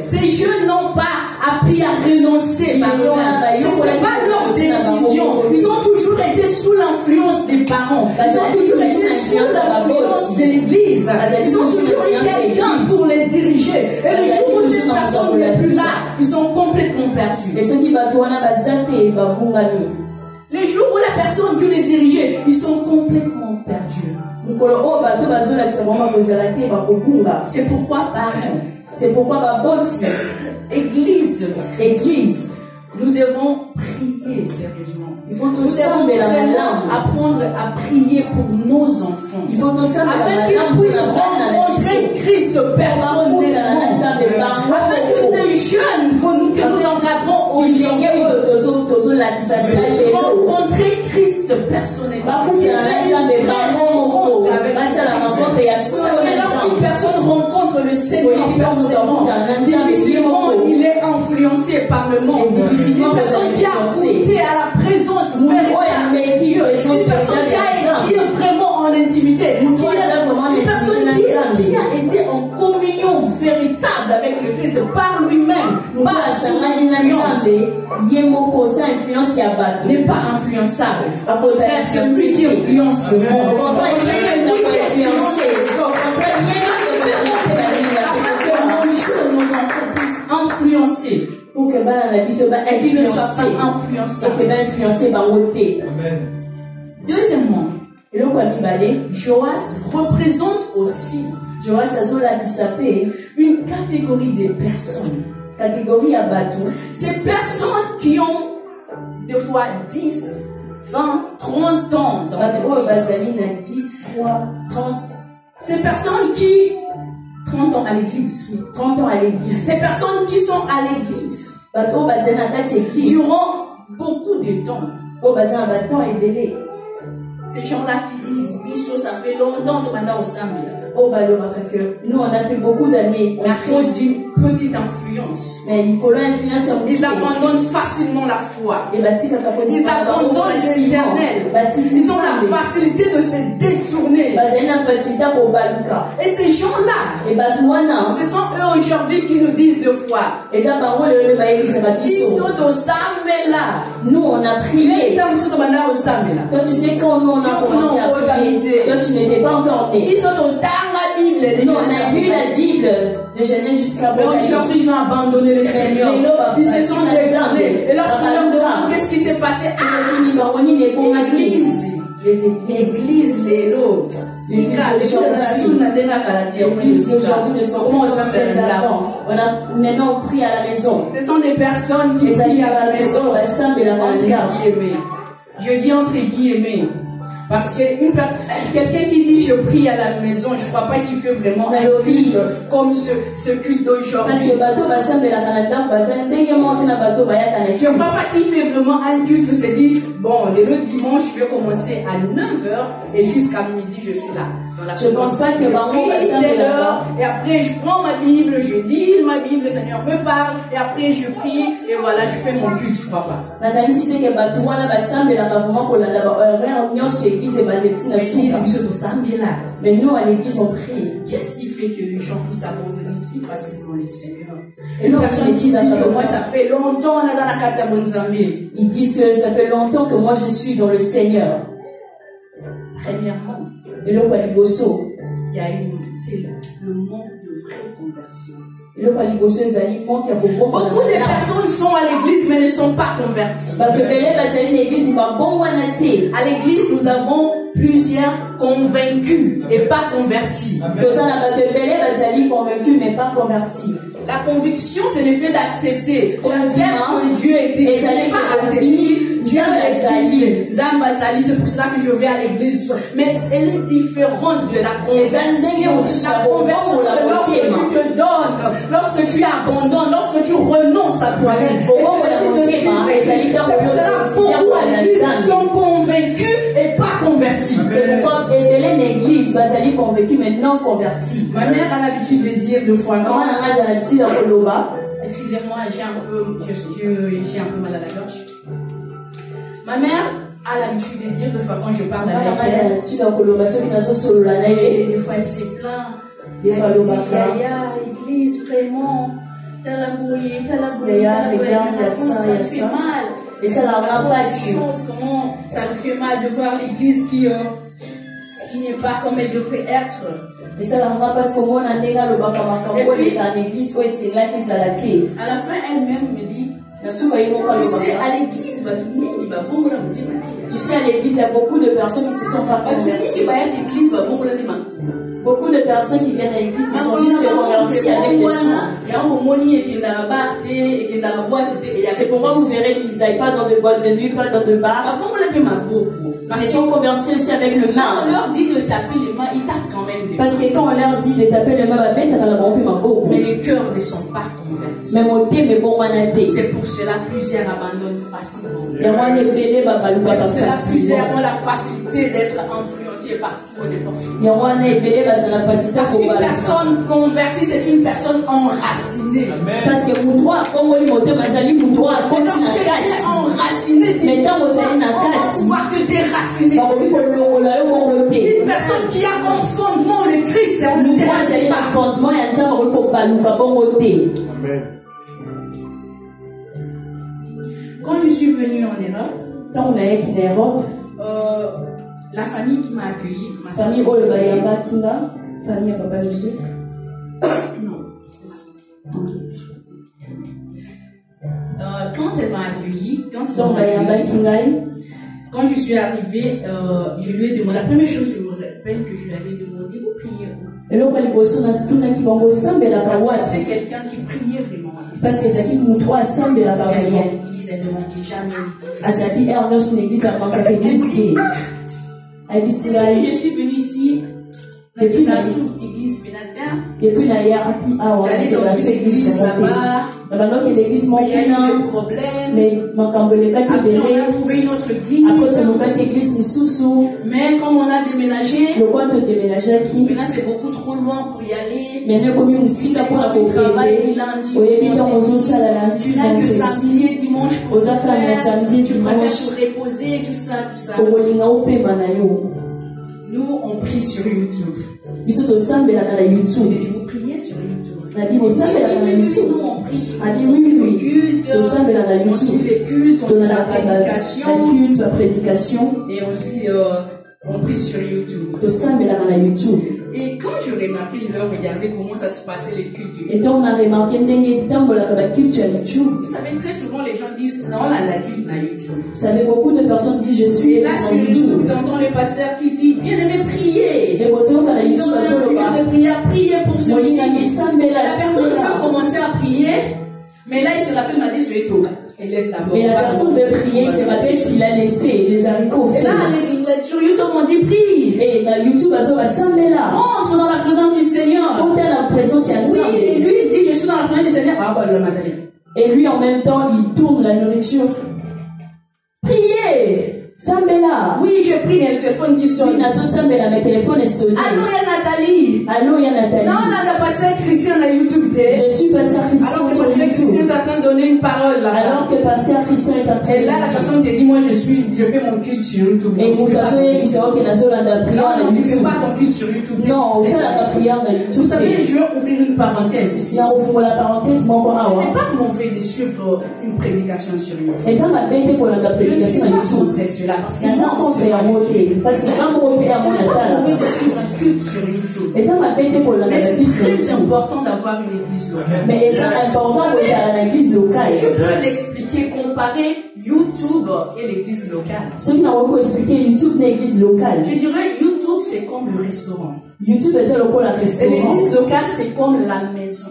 Ces jeunes n'ont pas appris à renoncer par eux-mêmes. Ce n'est pas leur décision. Ils ont toujours été sous l'influence des parents. Ils ont toujours été sous l'influence de l'église. Ils ont toujours eu quelqu'un pour les diriger. Et le jour où cette personne n'est plus là, ils sont complètement perdus. Les jours où la personne qui les dirigeait, ils sont complètement perdus. C'est pourquoi parents, Église, nous devons prier sérieusement. Nous devons apprendre à prier pour nos enfants, afin qu'ils puissent rencontrer Christ personnellement, afin que ces jeunes que nous encadrons aujourd'hui puissent rencontrer Christ personnellement. Lorsqu'une personne rencontre le Seigneur personnellement, difficilement il est influencé par le monde. Une personne qui a goûté à la présence véritable de Dieu, une personne qui est vraiment en intimité, une personne qui a été en communion véritable avec le Christ par lui-même, pas sous influence, n'est pas influençable. Au contraire, c'est lui qui influence le monde. Nos enfants puissent influencer pour que et qu'ils ne soient pas influençables. Amen. Deuxièmement, Joas représente aussi une catégorie de personnes. Ces personnes qui ont des fois 10, 20, 30 ans dans l'église. Ces personnes qui 30 ans à l'église. 30 ans à l'église. Ces personnes qui sont à l'église durant beaucoup de temps. Ces gens-là qui disent Bicho, ça fait longtemps que nous nous on a fait beaucoup d'années. À cause d'une petite influence. Ils abandonnent facilement la foi. Ils abandonnent l'éternel. Ils ont la facilité de se détourner. Et ces gens-là, ce sont eux aujourd'hui qui nous disent de foi. Nous on a prié. Toi tu sais quand nous on a commencé à prier, toi tu n'étais pas encore né. Nous on a lu la Bible de Genèse jusqu'à Apocalypse. Aujourd'hui ils ont abandonné le Seigneur. Ils se sont détournés. Et lorsqu'on leur demande qu'est-ce qui s'est passé, l'église, les lots. Maintenant on prie à la maison. Ce sont des personnes qui prient à la maison. Entre guillemets. Je dis entre guillemets. Parce que quelqu'un qui dit je prie à la maison, je ne crois pas qu'il fait vraiment un culte comme ce culte d'aujourd'hui. Je ne crois pas qu'il fait vraiment un culte qui se dit bon, le dimanche je vais commencer à 9h et jusqu'à midi je suis là. Je ne pense pas que et après je prends ma Bible, je lis ma Bible, le Seigneur me parle et après je prie et voilà, je fais mon culte, je ne crois pas. Mais nous à l'église on prie. Qu'est-ce qui fait que les gens puissent abandonner si facilement le Seigneur? Et une personne qui dit que moi ça fait longtemps on est dans la Katia Bonzambé. Ils disent que ça fait longtemps que moi je suis dans le Seigneur. Premièrement, c'est le manque de vraie conversion. Beaucoup de personnes sont à l'église mais ne sont pas converties. À l'église, nous avons plusieurs convaincus et pas convertis. La conviction, c'est le fait d'accepter. Tu acceptes que Dieu existe. Et ça n'est pas accepté. Dieu existe. C'est pour cela que je vais à l'église. Mais elle est différente de la conversion. La conversion, c'est lorsque tu te donnes, lorsque tu abandonnes, lorsque tu renonces à toi-même. C'est pour cela que beaucoup à l'église sont convaincus et pas convertis. C'est pourquoi Hélène l'église va aller convaincue mais non convertie. Ma mère a l'habitude de dire deux fois quand. Excusez-moi, j'ai un peu mal à la gorge. Ma mère a l'habitude de dire deux fois quand je parle avec elle. Et des fois elle se plaint. Elle dit Yaya, église, vraiment, t'as la bouillie, ça fait mal. Et ça la rend pas si. Comment ça nous fait mal de voir l'église qui n'est pas comme elle devrait être. Et ça la rend pas comment on a en église, c'est là qu'ils a la clé. À la fin, elle-même me dit, tu sais, à l'église, tu sais, à l'église, il y a beaucoup de personnes qui se sont pas converties. Beaucoup de personnes qui viennent à l'église, ils sont juste convertis avec les gens. C'est pourquoi vous verrez qu'ils n'aillent pas dans de boîtes de nuit, pas dans de bars. Ils sont convertis aussi avec le main. On leur dit de taper les mains, ils tapent quand même les mains. Parce que quand on leur dit de taper les mains, mais les cœurs ne sont pas convertis. C'est pour cela que plusieurs abandonnent facilement. C'est pour cela que plusieurs ont la facilité d'être influencés partout et n'importe où. Parce qu'une personne convertie, c'est une personne enracinée. Parce que pour toi, enraciné, on ne voit que déraciné. Une personne qui a comme fondement le Christ, on ne déracine Amen. Quand je suis venue en Europe, la famille qui m'a accueilli, ma famille famille à papa Jésus. Non. Quand elle m'a accueilli, quand je suis arrivée, je lui ai demandé, la première chose, je me rappelle que je lui avais demandé, vous priez où? C'est quelqu'un qui priait vraiment. Parce que c'est qui nous trois semble la parole. Elle ne manquait jamais l'église. Je suis venue ici. Depuis la église Pénatin. J'allais dans une église là-bas. Il y a eu des problèmes. Après, on a trouvé une autre église. Mais comme on a déménagé, maintenant c'est beaucoup trop loin pour y aller. C'est quand tu travailles du lundi. Tu n'as que samedi et dimanche pour te faire. Tu préfères te reposer et tout ça. Nous, on prie sur YouTube. Et vous priez sur YouTube. Nous, on prie sur YouTube. On suit les cultes, on fait la prédication. Et aussi, on prie sur YouTube. Et quand je remarquais, je leur regardais comment ça se passait les cultes. Vous savez, très souvent les gens disent non, la culte na YouTube. Vous savez, beaucoup de personnes disent je suis. Et là sur YouTube, t'entends le pasteur qui dit bien aimé prier. Il donne un sujet de prière, priez pour ceci. La personne veut commencer à prier, mais là il se rappelle m'a dit c'est tout. Et laisse d'abord. Et la personne veut prier, se rappelle qu'il a laissé les haricots. Et là, sur YouTube, on dit prie. Et dans YouTube, on va s'amener là. Entre dans la présence du Seigneur. Comme dans la présence, il y a oui, et lui, il dit je suis dans la présence du Seigneur. Ah, bah, le matériel. Et lui, en même temps, il tourne la nourriture. Priez. Sambela. Oui, je prie, mais le téléphone qui sonne. Sambela, mais le téléphone est sonné. Ah non, il y a Nathalie. Allô, il y a Nathalie. Non, on a passé Christian à YouTube. Je suis pasteur Christian sur YouTube. Christian est en train de donner une parole là. Alors que pasteur Christian est en train de... Et là, la personne te dit, moi je fais mon culte sur YouTube. Et vous savez, il sera qu'il a sur la prière. Non, tu ne fais pas ton culte sur YouTube. Non, on fait la prière dans YouTube. Vous savez, je vais ouvrir une parenthèse ici. On ouvre la parenthèse, mon bon. Ce n'est pas mauvais de suivre une prédication sur YouTube. Et ça m'a bêté pour la prédication YouTube. Je ne montrer cela parce que ça compte à voter. Parce que quand on repère mon état, mauvais de suivre un culte sur YouTube. Et ça m'a bêté pour la prédication. Mais c'est très important d'avoir une église locale. Mais c'est important pour l'église locale. Je peux l'expliquer, comparer YouTube et l'église locale. Ce qui n'a pas expliqué YouTube et l'église locale. Je dirais YouTube c'est comme le restaurant. YouTube c'est le restaurant. Et l'église locale c'est comme la maison.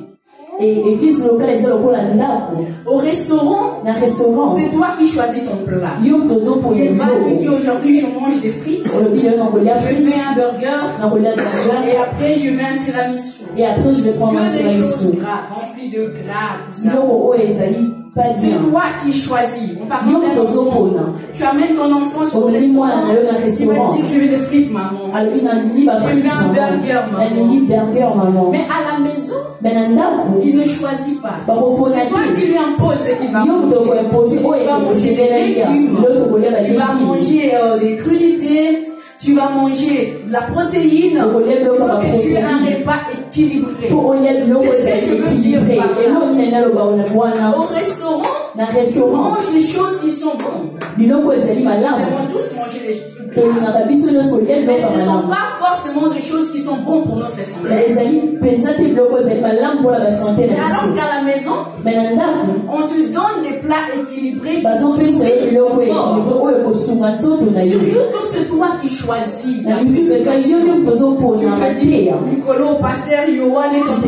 Et l'église locale c'est le ndako. Au restaurant, c'est toi qui choisis ton plat. Tu vas lui dire aujourd'hui je mange des frites, je fais un burger et après je vais un tiramisu. Et après je vais prendre un tiramisu. Des choses remplies de gras, tout ça. C'est toi qui choisis. On parle d'un enfant. Tu amènes ton enfant sur le restaurant. Tu vas dire je veux des frites maman. Je veux un burger maman. Mais à la maison, il ne choisit pas. C'est toi qui lui imposes ce qu'il va manger. Tu vas manger des légumes. Tu vas manger des crudités. Tu vas manger de la protéine. Il faut que tu aies un repas équilibré. Qu'est-ce que je veux dire par là? Au restaurant, tu manges des choses qui sont bonnes. Ils vont tous manger des trucs. Mais ce ne sont pas forcément des choses qui sont bonnes pour notre santé. Mais alors qu'à la maison, on te donne des plats équilibrés qui sont sur YouTube, c'est toi qui choisis. Tu te dis, Nicolo, pasteur Yohan est en train de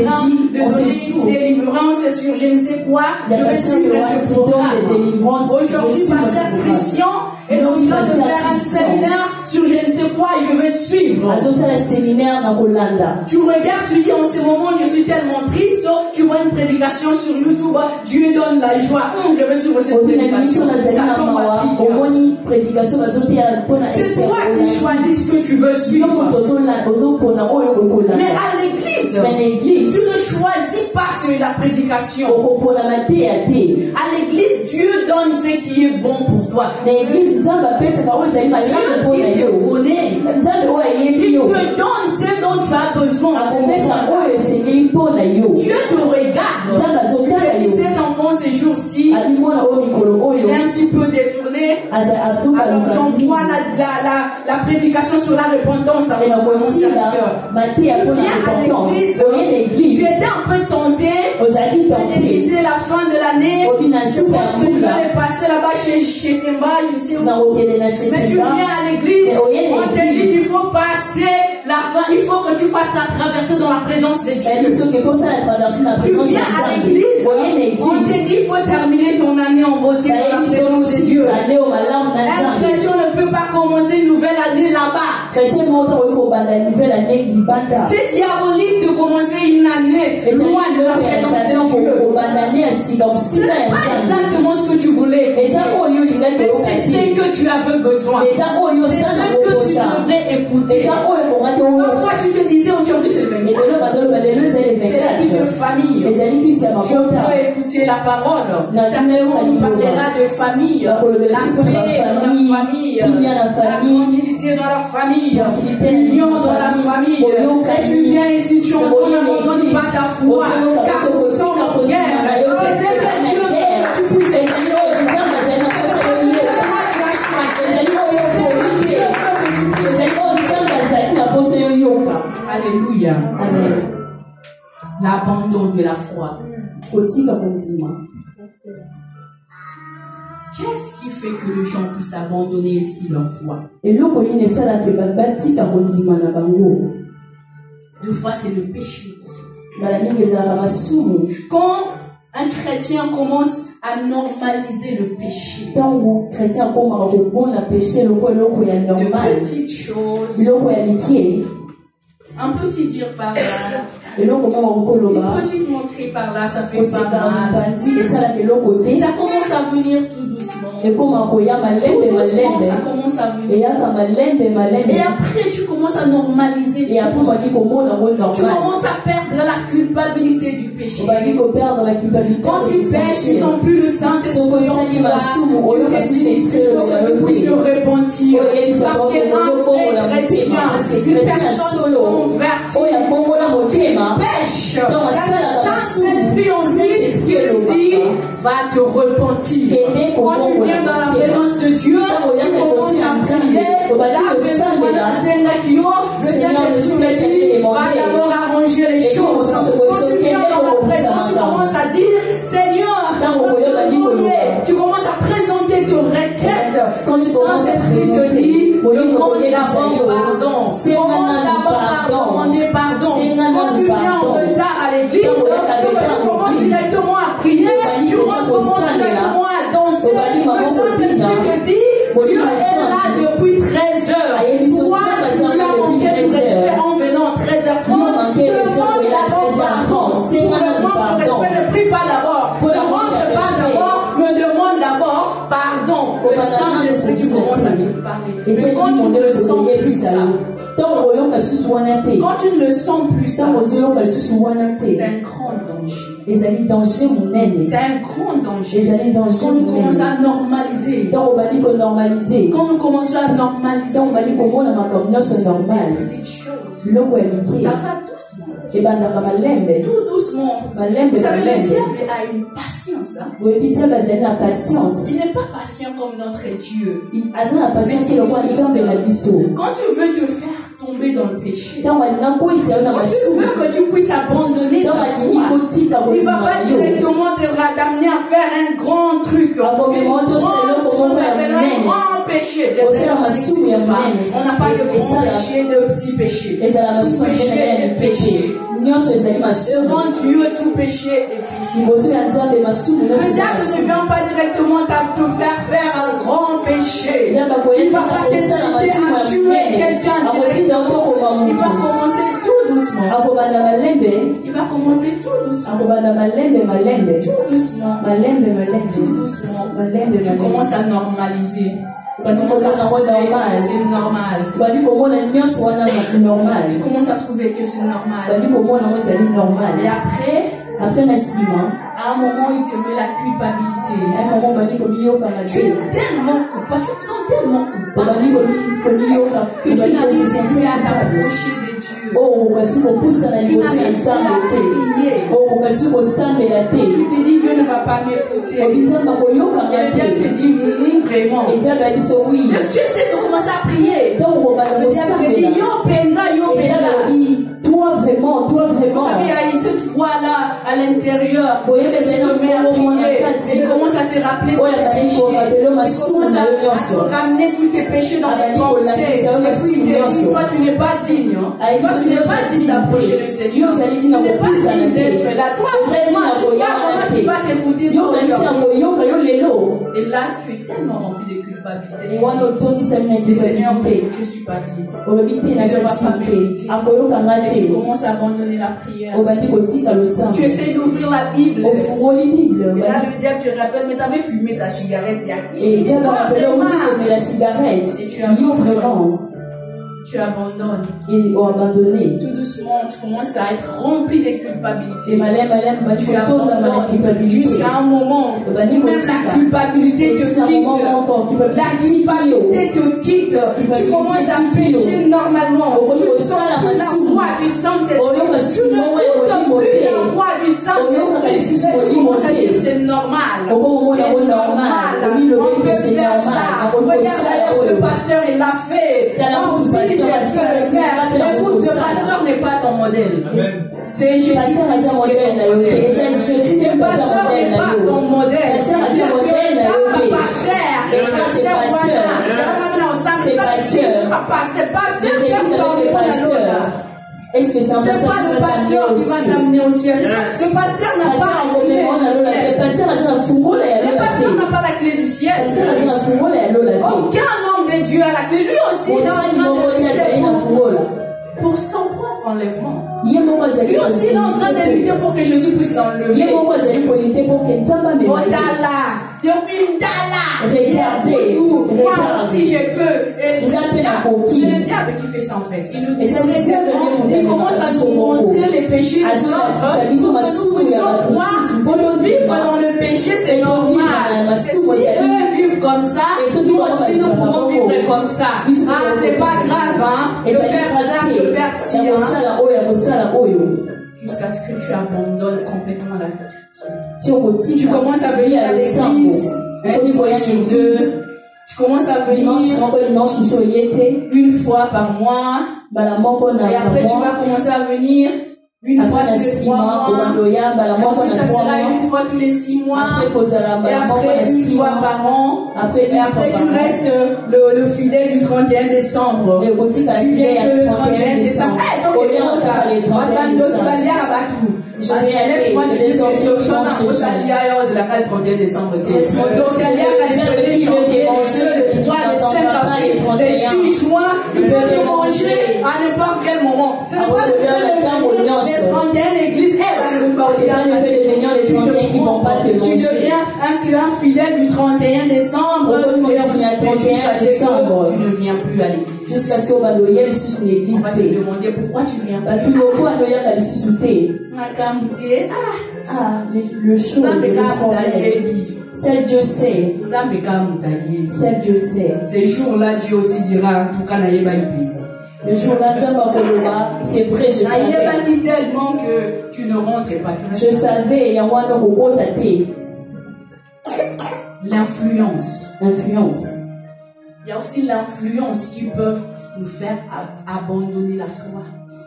donner une délivrance sur je ne sais quoi. Je vais suivre ce programme. Aujourd'hui, pasteur Christian est en train de faire un séminaire sur je ne sais quoi et je vais suivre. Tu regardes, tu dis en ce moment je suis tellement triste. Tu vois une prédication sur YouTube, Dieu donne la joie. Je vais suivre cette prédication. Ça tombe à pic. C'est toi qui choisis ce que tu veux suivre. Mais à l'église, tu ne choisis pas sur la prédication. À l'église, Dieu donne ce qui est bon pour toi. Dieu qui te connaît, il te donne ce dont tu as besoin. Dieu te regarde. Tu dis cet enfant ces jours-ci, il est un petit peu détourné. Alors j'envoie la prédication sur la repentance avec mon serviteur. Tu viens à l'église, tu étais un peu tenté. Tu disais la fin de l'année, tu penses que tu allais passer là-bas chez Temba, je ne sais où. Mais tu viens à l'église, on te dit qu'il faut passer la fin, il faut que tu fasses la traversée dans la présence de Dieu. Tu viens à l'église, on te dit qu'il faut terminer ton année en beauté dans la présence de Dieu. Un chrétien ne peut pas commencer une nouvelle année là-bas. C'est diabolique de commencer une année loin de la présence de Dieu. Ce n'est pas exactement ce que tu voulais. Mais c'est ce que tu avais besoin. C'est ce que tu devrais écouter. Parfois tu te disais aujourd'hui c'est le 24. C'est la vie de famille. Je veux écouter la parole. Certainement on nous parlera de famille. La paix dans la famille. La tranquillité dans la famille. L'union dans la famille. Et tu viens ici, tu entends n'abandonne pas ta foi. Car nous sommes en guerre. C'est que Dieu veut que tu puisses Alléluia. Amen. L'abandon de la foi. Qu'est-ce qui fait que les gens puissent abandonner ainsi leur foi? Deux fois, c'est le péché aussi. Quand un chrétien commence à normaliser le péché, de petites choses, un petit dire par là, Une petite moquerie par là, ça fait pas mal. Ça commence à venir tout doucement. Ça commence à venir. Et après, tu commences à normaliser. Tu commences à perdre la culpabilité du péché. Quand tu pèches, tu ne sens plus le Saint-Esprit en toi. Tu te dis, il faut que tu puisses te repentir. Parce qu'un vrai chrétien, une personne convertie, pêche. Le Saint-Esprit en lui dit, va te repentir. Quand tu viens dans la présence de Dieu, tu commences à prier. Le Saint-Esprit va d'abord arranger les choses. Quand tu viens dans la présence, tu commences à dire, Seigneur, tu commences à présenter tes requêtes. Quand le Saint-Esprit te dit, demande d'abord pardon. Commence d'abord par demander pardon. Quand tu viens en retard à l'église, tu commences directement à prier, tu commences directement à danser. Le Saint-Esprit te dit, Dieu est là depuis 13 heures. Toi, tu lui as manqué de respect en venant 13h30. Demande d'abord pardon. Pour le manque de respect, ne prie pas d'abord. Ne rentre pas d'abord, me demande d'abord pardon. Le Saint-Esprit, tu commences à te parler. Mais quand tu ne le sens plus ça, quand tu ne le sens plus ça, c'est un grand danger. C'est un grand danger. Quand nous commençons à normaliser. Quand nous commençons à normaliser les petites choses, ça va doucement. Tout doucement. Vous savez, le diable a une patience. Il n'est pas patient comme notre Dieu. Quand tu veux te faire tomber dans le péché, quand tu veux que tu puisses abandonner ta foi, il ne va pas directement t'amener à faire un grand truc, un grand péché. On n'a pas de grand péché, de petit péché. Tout péché est péché. Devant Dieu, tout péché est péché. Le diable ne vient pas directement te faire un grand péché. Il ne va pas t'inciter à tuer quelqu'un directement. Il va commencer tout doucement. Il va commencer tout doucement. Tout doucement. Tu commences à normaliser. C'est normal. Tu commences à trouver que c'est normal. Et après, à un moment, il te met la culpabilité. Tu es tellement coupable, tu te sens tellement coupable que tu n'arrives plus à t'approcher de Dieu. Tu n'arrives plus à prier. Tu te dis, Dieu ne va pas m'écouter. Et le diable te dit, vraiment. Et tu essaies de commencer à prier. Le diable te dit, yo penza. Toi vraiment. Vous savez, il y a cette voix-là à l'intérieur. Il te met à prier. Il commence à te rappeler tous tes péchés. Il commence à te ramener tous tes péchés dans tes pensées. Et puis il te dit, toi tu n'es pas digne. Toi tu n'es pas digne d'approcher le Seigneur. Tu n'es pas digne d'être là. Toi vraiment, tu vois comment tu vas t'écouter aujourd'hui. Et là, tu es tellement rempli de culpabilité. Le Seigneur, je ne suis pas digne. Il ne va pas m'écouter. Tu commences à abandonner la prière. Tu essaies d'ouvrir la Bible. Et là, le diable te rappelle, mais tu avais fumé ta cigarette il y a tu abandonnes. Tout doucement, tu commences à être rempli de culpabilité. Tu abandonnes jusqu'à un moment où même la culpabilité te quitte. Tu commences à pécher normalement. Tu ne sens plus la voix du Saint-Esprit. Tu ne écoutes plus la voix du Saint-Esprit. Tu commences à dire c'est normal. On peut faire ça. Regarde d'ailleurs, ce pasteur, il l'a fait. Moi aussi, j'ai pu le faire. Écoute, ce pasteur n'est pas ton modèle. C'est Jésus qui est ton modèle. Ce pasteur n'est pas ton modèle. C'est un pasteur. Est-ce que c'est un pasteur? C'est pas le pasteur qui va t'amener au ciel. Ce pasteur n'a pas la clé du ciel. Le pasteur n'a pas la clé du ciel. Aucun homme de Dieu a la clé. Lui aussi, pour son propre enlèvement. Lui aussi, il est en train de lutter pour que Jésus puisse l'enlever. Regardez, moi aussi je peux. C'est le diable qui fait ça en fait. Il nous dit il commence à nous montrer les péchés de l'autre pour que nous puissions croire que vivre dans le péché c'est normal. Si eux vivent comme ça, nous aussi nous pouvons vivre comme ça. Ah, c'est pas grave hein, de faire ça, de faire ci. Jusqu'à ce que tu abandonnes complètement la chrétienne. Tu commences à venir à l'église un dimanche sur deux. Tu commences à venir une fois par mois. Et après tu vas commencer à venir une fois tous les 3 mois. Ensuite ça sera une fois tous les 6 mois. Et après une fois par an. Et après tu restes le fidèle du 31 décembre. Tu viens que le 31 décembre. Laisse-moi te dire que c'est la 31 décembre. Donc, il y a le 3, le 5 avril, le 6 juin, tu peux te manger à n'importe quel moment. Ce n'est pas le 31 l'église, elle va pas aussi tu deviens un client fidèle du 31 décembre jusqu'à ce que tu ne viens plus à l'église. Jusqu'à ce qu'on va l'église. On va te demander pourquoi tu viens plus. Le chaud. Seul Dieu sait. Seul Dieu sait. Ces jours-là, Dieu aussi dira, en tout cas, le jour-là, c'est vrai, je savais. Tellement que tu ne rentres pas. Je savais, il y a moi l'influence. Influence. Il y a aussi l'influence qui peut nous faire abandonner la foi.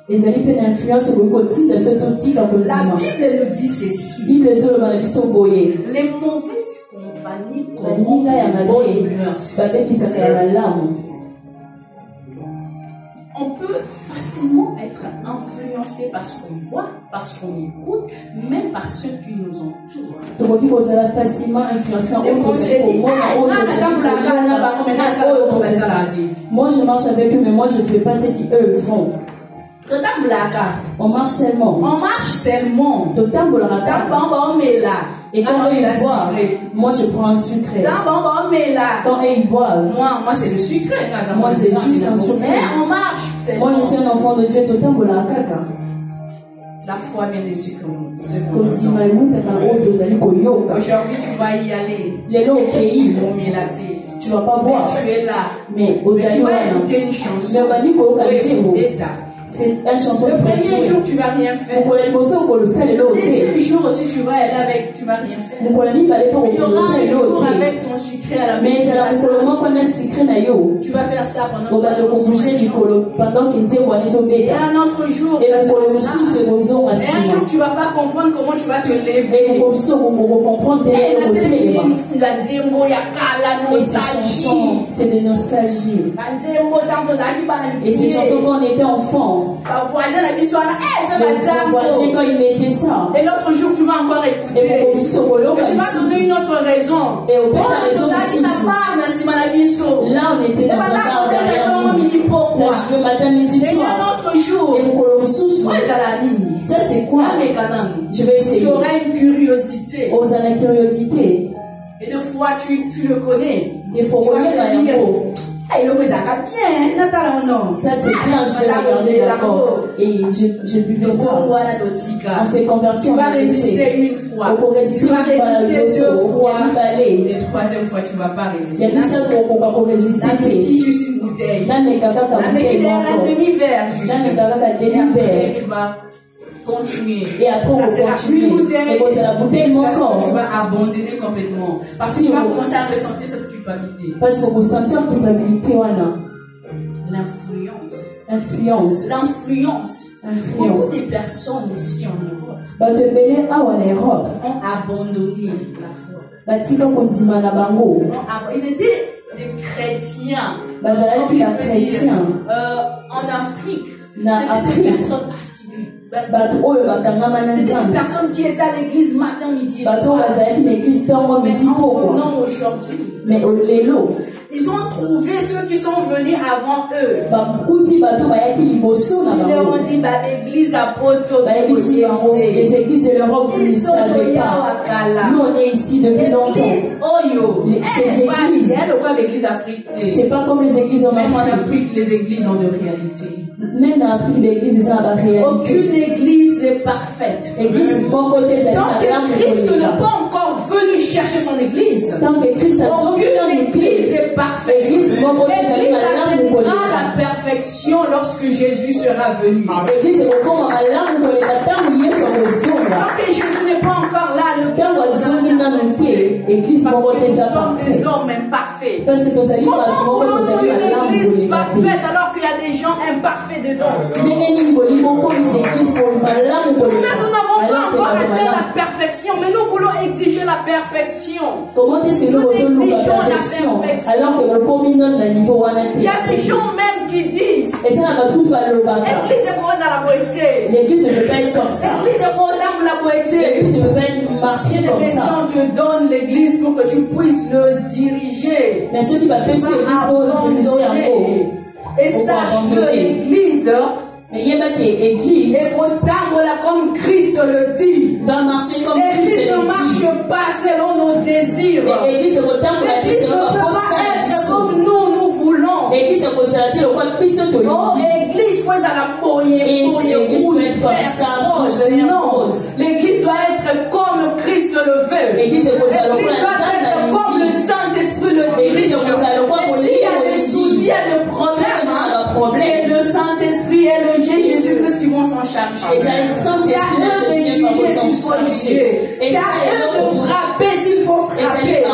La Bible nous dit ceci. Les mauvaises compagnies corrompent les bonnes mœurs. On peut facilement être influencé par ce qu'on voit, par ce qu'on écoute, même par ceux qui nous entourent. Moi je marche avec eux, mais moi je ne fais pas ce qu'eux font. On marche seulement. Et quand eux ils boivent, moi je prends un sucré. Quand eux ils boivent, moi c'est le sucré. Moi c'est juste un sucré. On marche. Moi je suis un enfant de Dieu. La foi vient des sucres. Aujourd'hui tu vas y aller. Tu vas pas boire. Tu es là. Mais tu vas écouter une chanson. C'est une chanson. Le premier jour, tu vas rien faire. Le deuxième jour aussi, tu vas aller avec, tu vas rien faire. Il y aura un jour avec ton sucré à la maison. Tu vas faire ça pendant que et un autre jour, et un jour, tu vas pas comprendre comment tu vas te lever. C'est des nostalgies. Et ces chansons quand on était enfant. Quand il mettait ça. Et l'autre jour tu vas encore écouter. Et tu vas trouver une autre raison. Et au pire sa raison là on était dans le matin, midi, soir. Et un autre jour. Ça c'est quoi? Je vais essayer. Tu auras une curiosité. Et des fois tu le connais. Des fois ça c'est bien, je vais regarder d'accord. Et je buvais ça. On s'est converti en Tu vas résister une fois. Tu vas résister 2 fois. Et la 3e fois tu ne vas pas résister. Il y a ça qu'on va résister. Juste une bouteille. Un demi-verre juste. Et après tu vas continuer. Et après on va continuer. Une bouteille. Et c'est la bouteille encore. Tu vas abandonner complètement. Parce que tu vas commencer à ressentir cette culpabilité. Parce qu'on va sentir culpabilité. L'influence. Beaucoup de personnes ici en Europe ont abandonné la foi. Ils étaient des chrétiens. En Afrique. C'était des personnes assidues. C'était des personnes qui étaient à l'église matin, midi et soir. Mais en venant aujourd'hui, Ils ont trouvé ceux qui sont venus avant eux. Ils leur ont dit, église apôtre, les églises de l'Europe, vous ne savez pas. Nous, on est ici depuis longtemps. Ces églises, c'est pas comme les églises en Même en Afrique. Afrique, les églises ont de réalité. Même en Afrique, les églises, c'est la réalité. Aucune église n'est parfaite. Église, mon côté, c'est Tant que Christ n'est pas encore venu chercher son église, tant que Christ a son aucune église est parfaite. L'église L'église atteindra la perfection lorsque Jésus sera venu. Tant que Jésus n'est pas encore là, le temps église, parce que nous sommes des hommes imparfaits. Parce que Comment voulons-nous une église parfaite alors qu'il y a des gens imparfaits dedans? Nous-mêmes, Nous n'avons pas encore atteint la perfection, mais nous voulons exiger la perfection. comment est-ce que nous exigeons la perfection alors que nous combinons le niveau Il y a des gens même qui disent et ça n'a pas tout à l'église est pour la beauté. l'église ne peut pas être comme ça. L'église est pour la beauté. L'église ne peut pas être marcher comme Les ça. gens te donnent l'église pour que tu puisses le diriger. Mais ceux qui va faire sur l'église vont diriger un mot. Et sache que l'église mais il y a pas l'église est comme Christ le dit. va marcher comme Christ L'église ne le dit. marche pas selon nos désirs. L'église se retable la L'église ne peut pas être comme nous voulons. L'église se considère le quoi puisse te Oh, l'église faut la l'église doit être comme ça. Non, l'église doit être comme Christ le veut. L'église se doit être comme le Saint-Esprit le dirige. S'il y a des soucis, il y a des problèmes, c'est le Saint-Esprit et le Jésus-Christ qui vont s'en charger. Et c'est le Saint-Esprit de juger s'il faut juger. C'est à eux de frapper s'il faut frapper. C'est à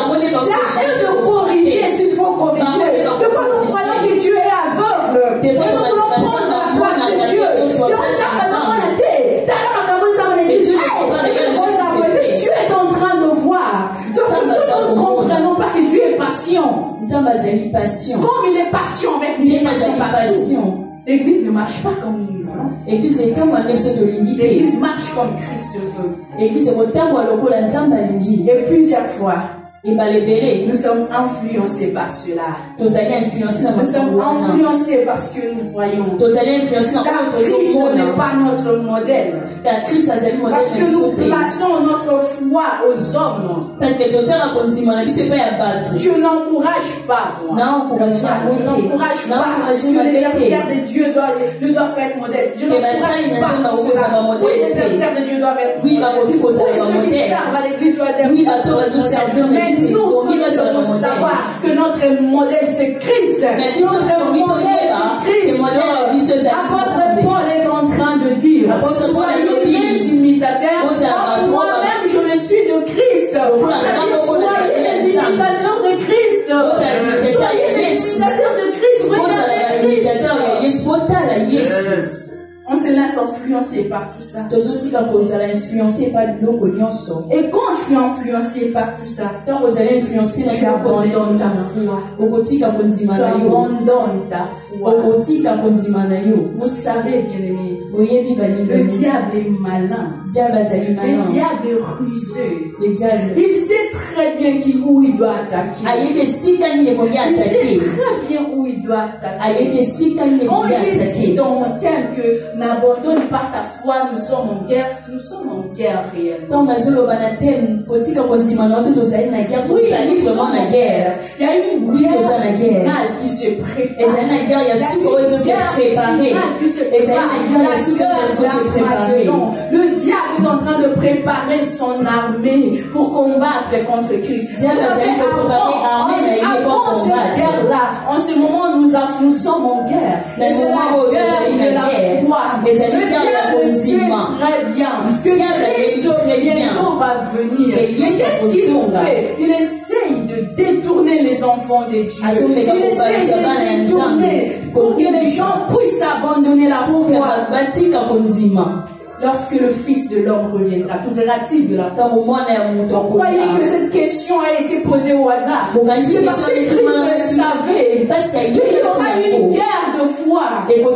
eux de corriger s'il faut corriger. Des fois, nous croyons que Dieu est aveugle. Nous voulons prendre la place de Dieu. Dieu est en train de voir. Sauf que nous ne comprenons pas que Dieu est patient. Comme il est patient avec nous, il est patient. L'église ne marche pas comme nous le voulons. L'église marche comme Christ veut. Et plusieurs fois, nous sommes influencés par cela. Nous sommes influencés parce que nous voyons. Car Christ n'est pas notre modèle. Parce que nous plaçons notre foi aux hommes. Je n'encourage pas, moi. Je n'encourage pas que les serviteurs de Dieu ne doivent pas être modèles. Je n'encourage pas cela. Oui, les serviteurs de Dieu doivent être modèles. Oui, ceux qui servent à l'église doivent être modèles. Mais nous devons savoir que notre modèle c'est Christ. Notre modèle c'est Christ. Apôtre Paul est en train de dire, soyez mes imitateurs, comme moi-même je le suis de Christ. Soyez les imitateurs de Christ. Soyez les imitateurs de Christ. Regardez Christ. On se laisse influencer par tout ça. Et quand tu es influencé par tout ça, tu abandonnes ta foi. Tu abandonnes ta foi. Vous savez, bien-aimés, le diable est malin. Le diable est rusé. Il sait très bien où il doit attaquer. Il sait très bien où il doit attaquer. Quand j'ai dit dans mon thème que n'abandonne pas ta foi, nous sommes en guerre réellement. Il y a une guerre finale qui se prépare. Le diable est en train de préparer son armée pour combattre contre Christ. Avant cette guerre-là, en ce moment, nous sommes en guerre. C'est la guerre de la foi. Le diable sait très bien que Christ bientôt va venir. Mais qu'est-ce qu'il fait? Il essaye de détourner les enfants de Dieu. Il essaye de détourner pour que les gens puissent abandonner la foi. Lorsque le Fils de l'homme reviendra, trouvera-t-il de la foi? Vous croyez que cette question a été posée au hasard? C'est parce que Christ savait qu'il y aura une guerre de foi. Il y aura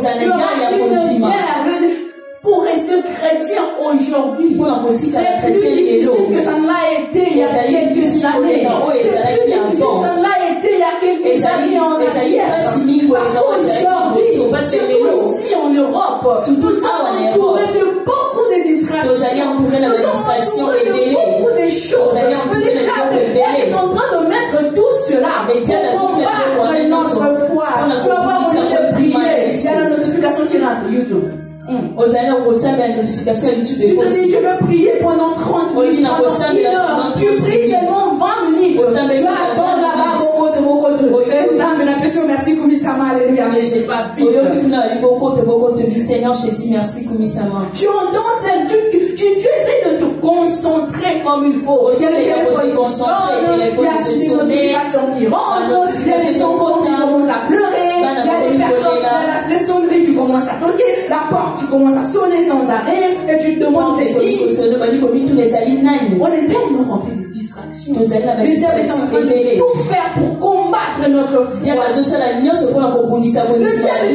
une guerre pour rester chrétien aujourd'hui. C'est plus difficile que ça ne l'a été il y a quelques années. C'est plus difficile que ça ne l'a été il y a quelques les alliés en arrière. Parce qu'aujourd'hui, ici en Europe, nous sommes entourés de beaucoup de distractions. Nous sommes entourés de beaucoup de choses. Le diable est en train de mettre tout cela pour combattre notre foi. Tu vas voir au lieu de prier, il y a la notification qui rentre YouTube. Tu te dis, je veux prier pendant 30 minutes, pendant 1 heure. Tu pries seulement 20 minutes. Tu attends là-bas, merci, Koumisama, alléluia, mais je n'ai pas vu. Seigneur, je te dis merci, Koumisama. Tu entends, tu essaies de te concentrer comme il faut. Il y a des téléphones qui sonnent, il y a une notification qui rentre, il y a des enfants qui commencent à pleurer, il y a des personnes, il y a des sonneries qui commencent à toquer, la porte qui commence à sonner sans arrêt, et tu te demandes c'est qui. On est tellement remplis de distractions. Le diable est en train de tout faire pour combattre notre foi. Le diable est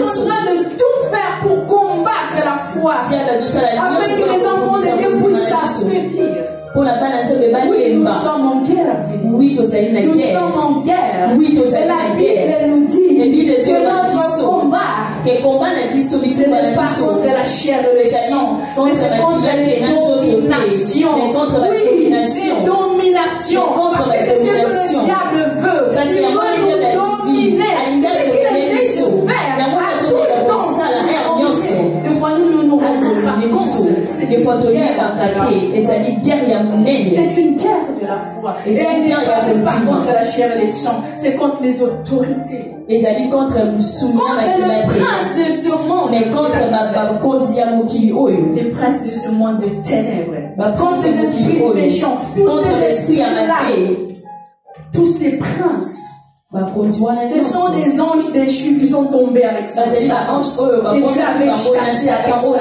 en train de tout faire pour combattre la foi. Afin que les enfants de Dieu puissent s'affaiblir. Oui, nous sommes en guerre. Oui, nous sommes en guerre. Oui, et la Bible nous dit que notre combat, ce n'est pas contre la chair et le sang, mais c'est contre les dominations. Oui, les dominations. Parce que c'est ce que le diable veut. Il veut nous dominer. C'est ce qu'il essaie de faire à tout le temps. Des fois, nous ne nous rendons pas compte. C'est une guerre de la foi. Et elle n'est pas contre la chair et le sang, c'est contre les autorités. Contre le prince de ce monde. Les princes de ce monde de ténèbres. Contre ces esprits méchants. Tous ces princes. Ce sont des anges déchus qui sont tombés avec ça. Et tu avais chassé avec ça. Eux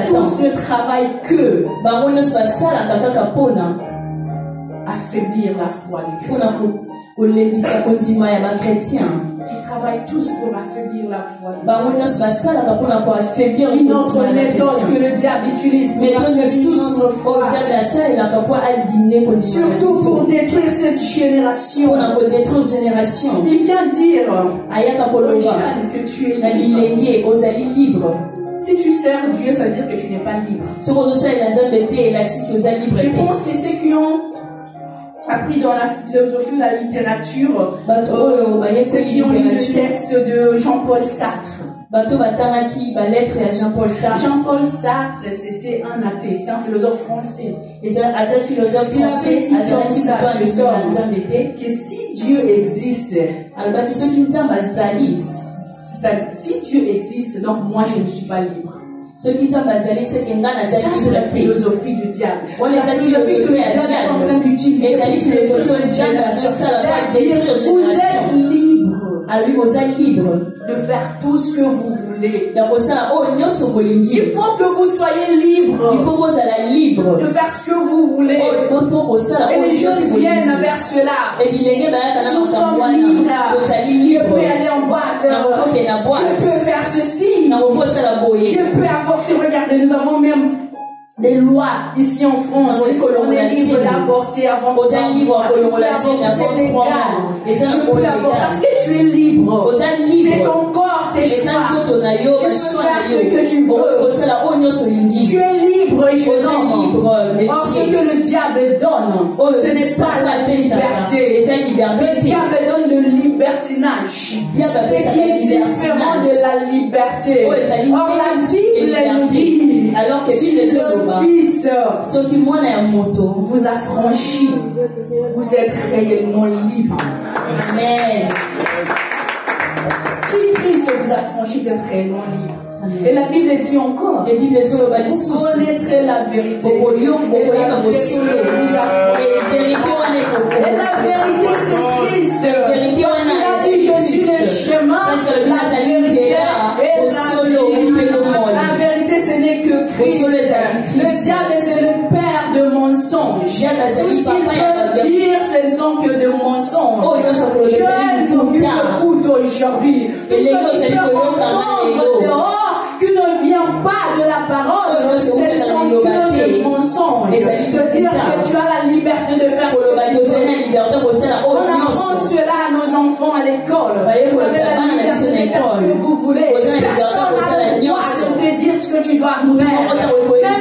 tous ne travaillent que affaiblir la foi des chrétiens. Ils travaillent tous pour affaiblir la foi. Une autre méthode que le diable utilise pour affaiblir notre foi, surtout pour détruire cette génération. Il vient dire aux jeunes que tu es libre. Si tu sers Dieu, ça veut dire que tu n'es pas libre. Je pense que ceux qui ont appris dans la philosophie, la littérature, ceux qui ont lu le texte de Jean-Paul Sartre. Jean-Paul Sartre, c'était un athée, c'était un philosophe français. Il avait dit comme ça, que si Dieu existe, si Dieu existe, donc moi je ne suis pas libre. Ça, c'est la philosophie du diable. La philosophie que le diable est en train d'utiliser. Vous êtes libre de faire tout ce que vous voulez. Il faut que vous soyez libre de faire ce que vous voulez. Et les gens viennent vers cela. Nous sommes libres. Je peux aller en boîte. Je peux faire ceci. Je peux avorter. Regardez, nous avons même des lois ici en France. On est libre d'avorter avant 3 mois. C'est légal. Je peux avorter parce que tu es libre. C'est ton corps, tes choix. Tu peux faire ce que tu veux. Tu es libre, jeune homme. Or, ce que le diable donne, ce n'est pas la liberté. Le diable donne le libertinage. Ce qui est différent de la liberté. Or, la Bible nous dit, alors que si les hommes Fils vous affranchit, vous êtes réellement libre. Amen. Si Christ vous affranchit, vous êtes réellement libre. Amen. Et la Bible dit encore, vous connaîtrez la vérité. Et la vérité c'est Christ. Il a dit, je suis le chemin, la vérité et la vie. La vérité ce n'est que Christ. Le diable c'est le père de mensonges. Tout ce qu'il peut dire ce ne sont que de mensonges. Je nous écoute aujourd'hui. Tout ce que tu peux entendre dehors, qui ne vient pas de la parole, ce ne sont que des mensonges. De dire que tu as la liberté de faire ce que tu veux. On apprend cela à nos enfants. voulez. Personne n'a le droit de te dire ce que tu dois faire. Même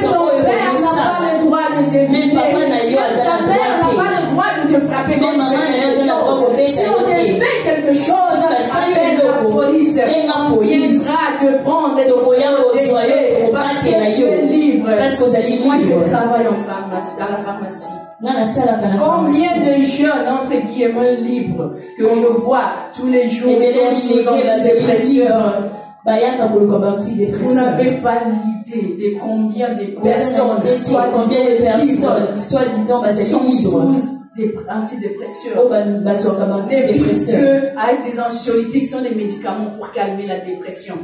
ton père n'a pas le droit de te guider. Même ta mère n'a pas le droit de te frapper. Si on te fait quelque chose, appelle la police. On viendra te prendre et te protéger parce que tu es libre. Moi, je travaille en pharmacie, à la pharmacie. Combien de jeunes, entre guillemets, libres que je vois tous les jours sont sous antidépresseurs. Vous n'avez pas l'idée de combien de personnes, soi-disant, sont sous des antidépresseurs. Des filles avec des anxiolytiques sont des médicaments pour calmer la dépression.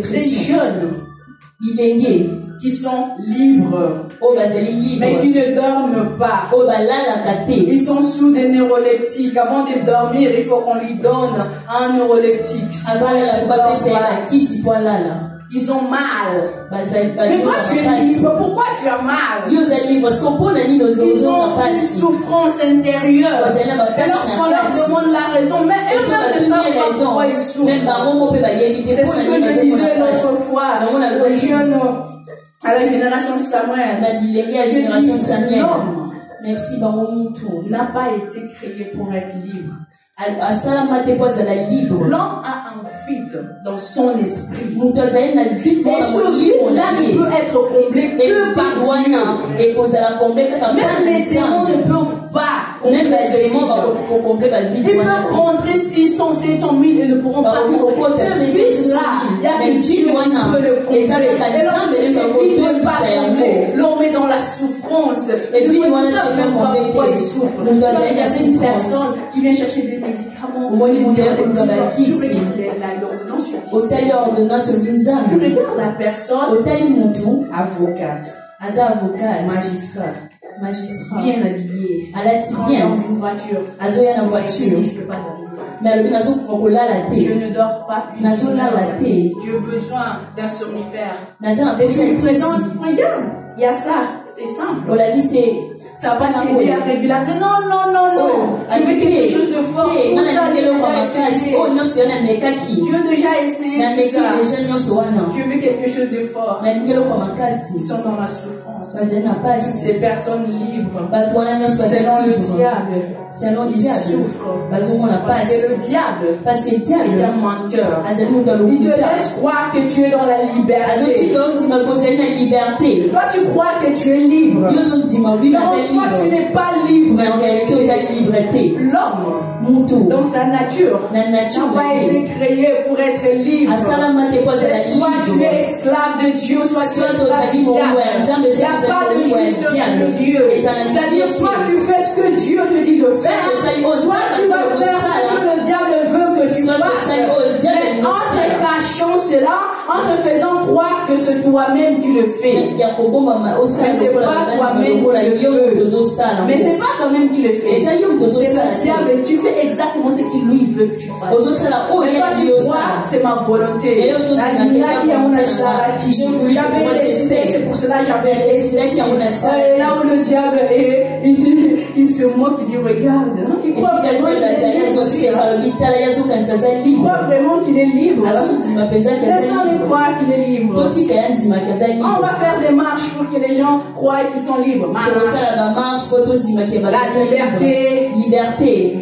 Des jeunes qui sont libres, mais qui ne dorment pas. Ils sont sous des neuroleptiques. Avant de dormir, il faut qu'on lui donne un neuroleptique. Ils ont mal. Mais toi, tu es libre. Pourquoi tu as mal? Ils ont une souffrance intérieure. Et lorsqu'on leur demande la raison, mais eux-mêmes ne savent pas pourquoi ils souffrent. C'est ce que je disais l'autre fois. Les jeunes à la génération Samuel. L'homme n'a pas été créé pour être libre. L'homme a un vide dans son esprit. Et ce vide-là ne peut être comblé que par Dieu. Même les démons ne peuvent pas combler ce vide. Ils peuvent rentrer 600, 700 000 et ne pourront pas combler. Ce vide-là, il y a que Dieu qui peut le combler. Et lorsque ce vide n'est pas comblé, l'homme est dans la souffrance. Et lui, il ne sait même pas pourquoi il souffre. Il y a une personne qui vient chercher des médicaments. L'ordonnance tu regardes la personne, avocate, magistrat, bien habillé, bien dans une voiture, je peux pas dormir. Je ne dors pas une heure. J'ai besoin d'un somnifère. Regarde, il y a ça, c'est simple. Ça va t'aider à régulariser. Non. Tu veux quelque chose de fort. Pour ça, Dieu a déjà essayé ça. Tu veux quelque chose de fort. Ils sont dans la souffrance. Ces personnes libres, selon le diable, ils souffrent. Parce que le diable est un menteur. Il te laisse croire que tu es dans la liberté. Toi, tu crois que tu es libre. Soit tu n'es pas libre, mais en réalité, l'homme, dans sa nature, n'a pas été créé pour être libre. Soit tu es esclave de Dieu, soit tu es esclave du diable. Il n'y a pas de juste milieu. C'est-à-dire, soit tu fais ce que Dieu te dit de faire, soit tu vas faire ce que le diable veut que tu fasses. Mais en te cachant cela, en te faisant croire que c'est toi-même qui le fais. Mais c'est pas toi-même qui le fais. Mais c'est pas toi-même qui le fait. C'est le diable. Tu fais exactement ce qu'il lui veut que tu fasses. Mais toi tu crois, c'est ma volonté. J'avais décidé, c'est pour cela que j'avais décidé. Là où le diable est, il se moque, il dit regarde. Il croit vraiment qu'il est libre. Laissons-le croire qu'il est libre. On va faire des marches pour que les gens croient qu'ils sont libres. La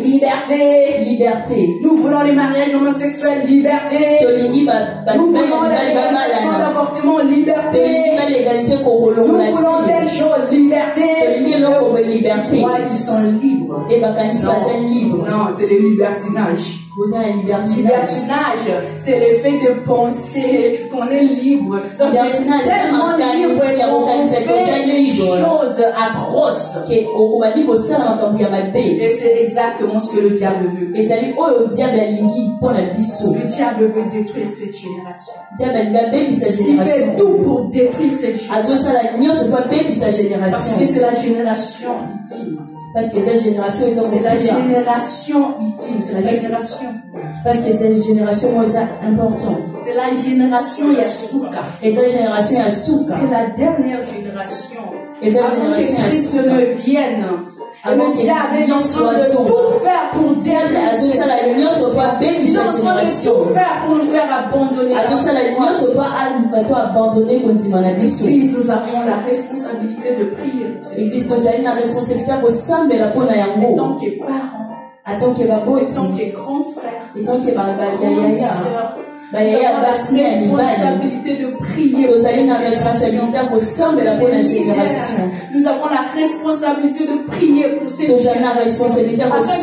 liberté. Nous voulons les mariages homosexuels, liberté. Nous voulons la légalisation d'avortement, liberté. Nous voulons telle chose, liberté. Croient qu'ils sont libres. Non, c'est le libertinage. Libertinage, c'est le fait de penser qu'on est libre. Tellement libre qu'on fait des choses atroces. Et c'est exactement ce que le diable veut. Le diable veut détruire cette génération. Il fait tout pour détruire cette génération. Parce que c'est la génération ultime. Parce que cette génération, c'est la génération ultime, c'est la génération. Parce que cette génération est importante. C'est la génération Yasuka. Et cette génération Yasuka. C'est la dernière génération. Et cette avant génération que Christ ne vienne, Et le diable est en train de tout faire pour dire que nous tout faire pour nous faire abandonner. L'église, nous avons la responsabilité de prier. En tant que parents, en tant que grands frères, en tant que grandes sœurs, nous avons la responsabilité de prier. Nous avons la responsabilité de prier pour ces gens afin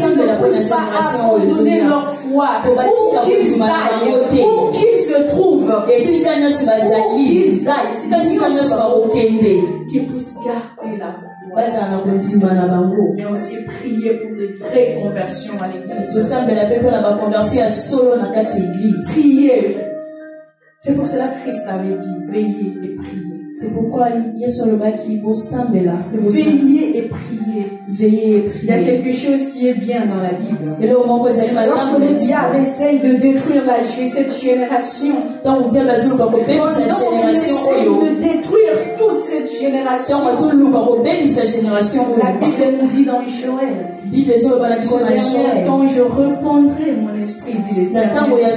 qu'ils ne puissent pas abandonner leur foi, où qu'ils aillent, où qu'ils se trouvent, où qu'ils aillent, qu'ils puissent garder la foi. Mais aussi prier pour les vraies conversions à l'église. Prier. C'est pour cela que Christ avait dit veillez et priez. C'est pourquoi il y a sur le bas qui vous semble là. Veillez et priez. Veillez et priez. Il y a quelque chose qui est bien dans la Bible. Lorsque le diable essaye de détruire cette génération, pendant qu'il essaye de détruire toute cette génération, la Bible nous dit dans Joël, au dernier temps, je répandrai mon esprit, dit l'Éternel. Le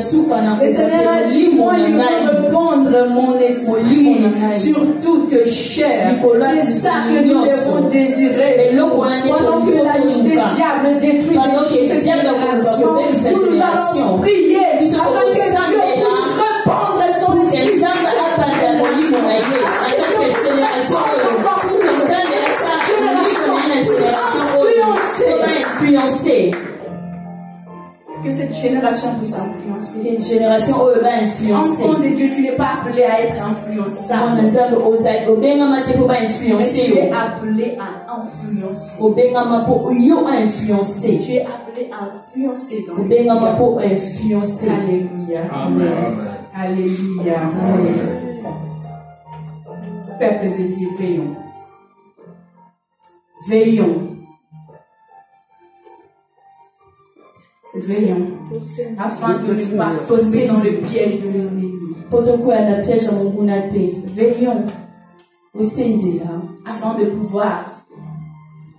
Seigneur a dit, moi je veux répandre mon esprit sur toute chair. C'est ça que nous devons désirer. Pendant que le diable détruit cette génération, nous allons prier afin que Dieu puisse répandre son esprit sur cette influencer. Que cette génération puisse influencer. Une génération où elle va influencer. Enfant de Dieu, tu n'es pas appelé à être influençable. Mais tu es appelé à influencer. Tu es appelé à influencer dans le monde. Alléluia. Amen. Alléluia. Amen. Peuple de Dieu, veillons. Veillons. Veillons afin de ne pas tomber dans le piège de l'ennemi. Veillons afin de pouvoir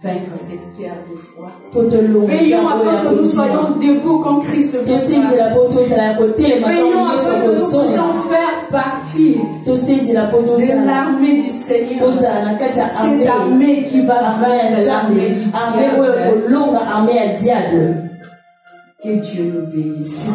vaincre cette guerre de foi. Veillons afin que nous soyons debout quand Christ viendra. Veillons afin que nous puissions faire partie de l'armée du Seigneur. Cette armée qui va vaincre l'armée du diable. Que Dieu nous bénisse.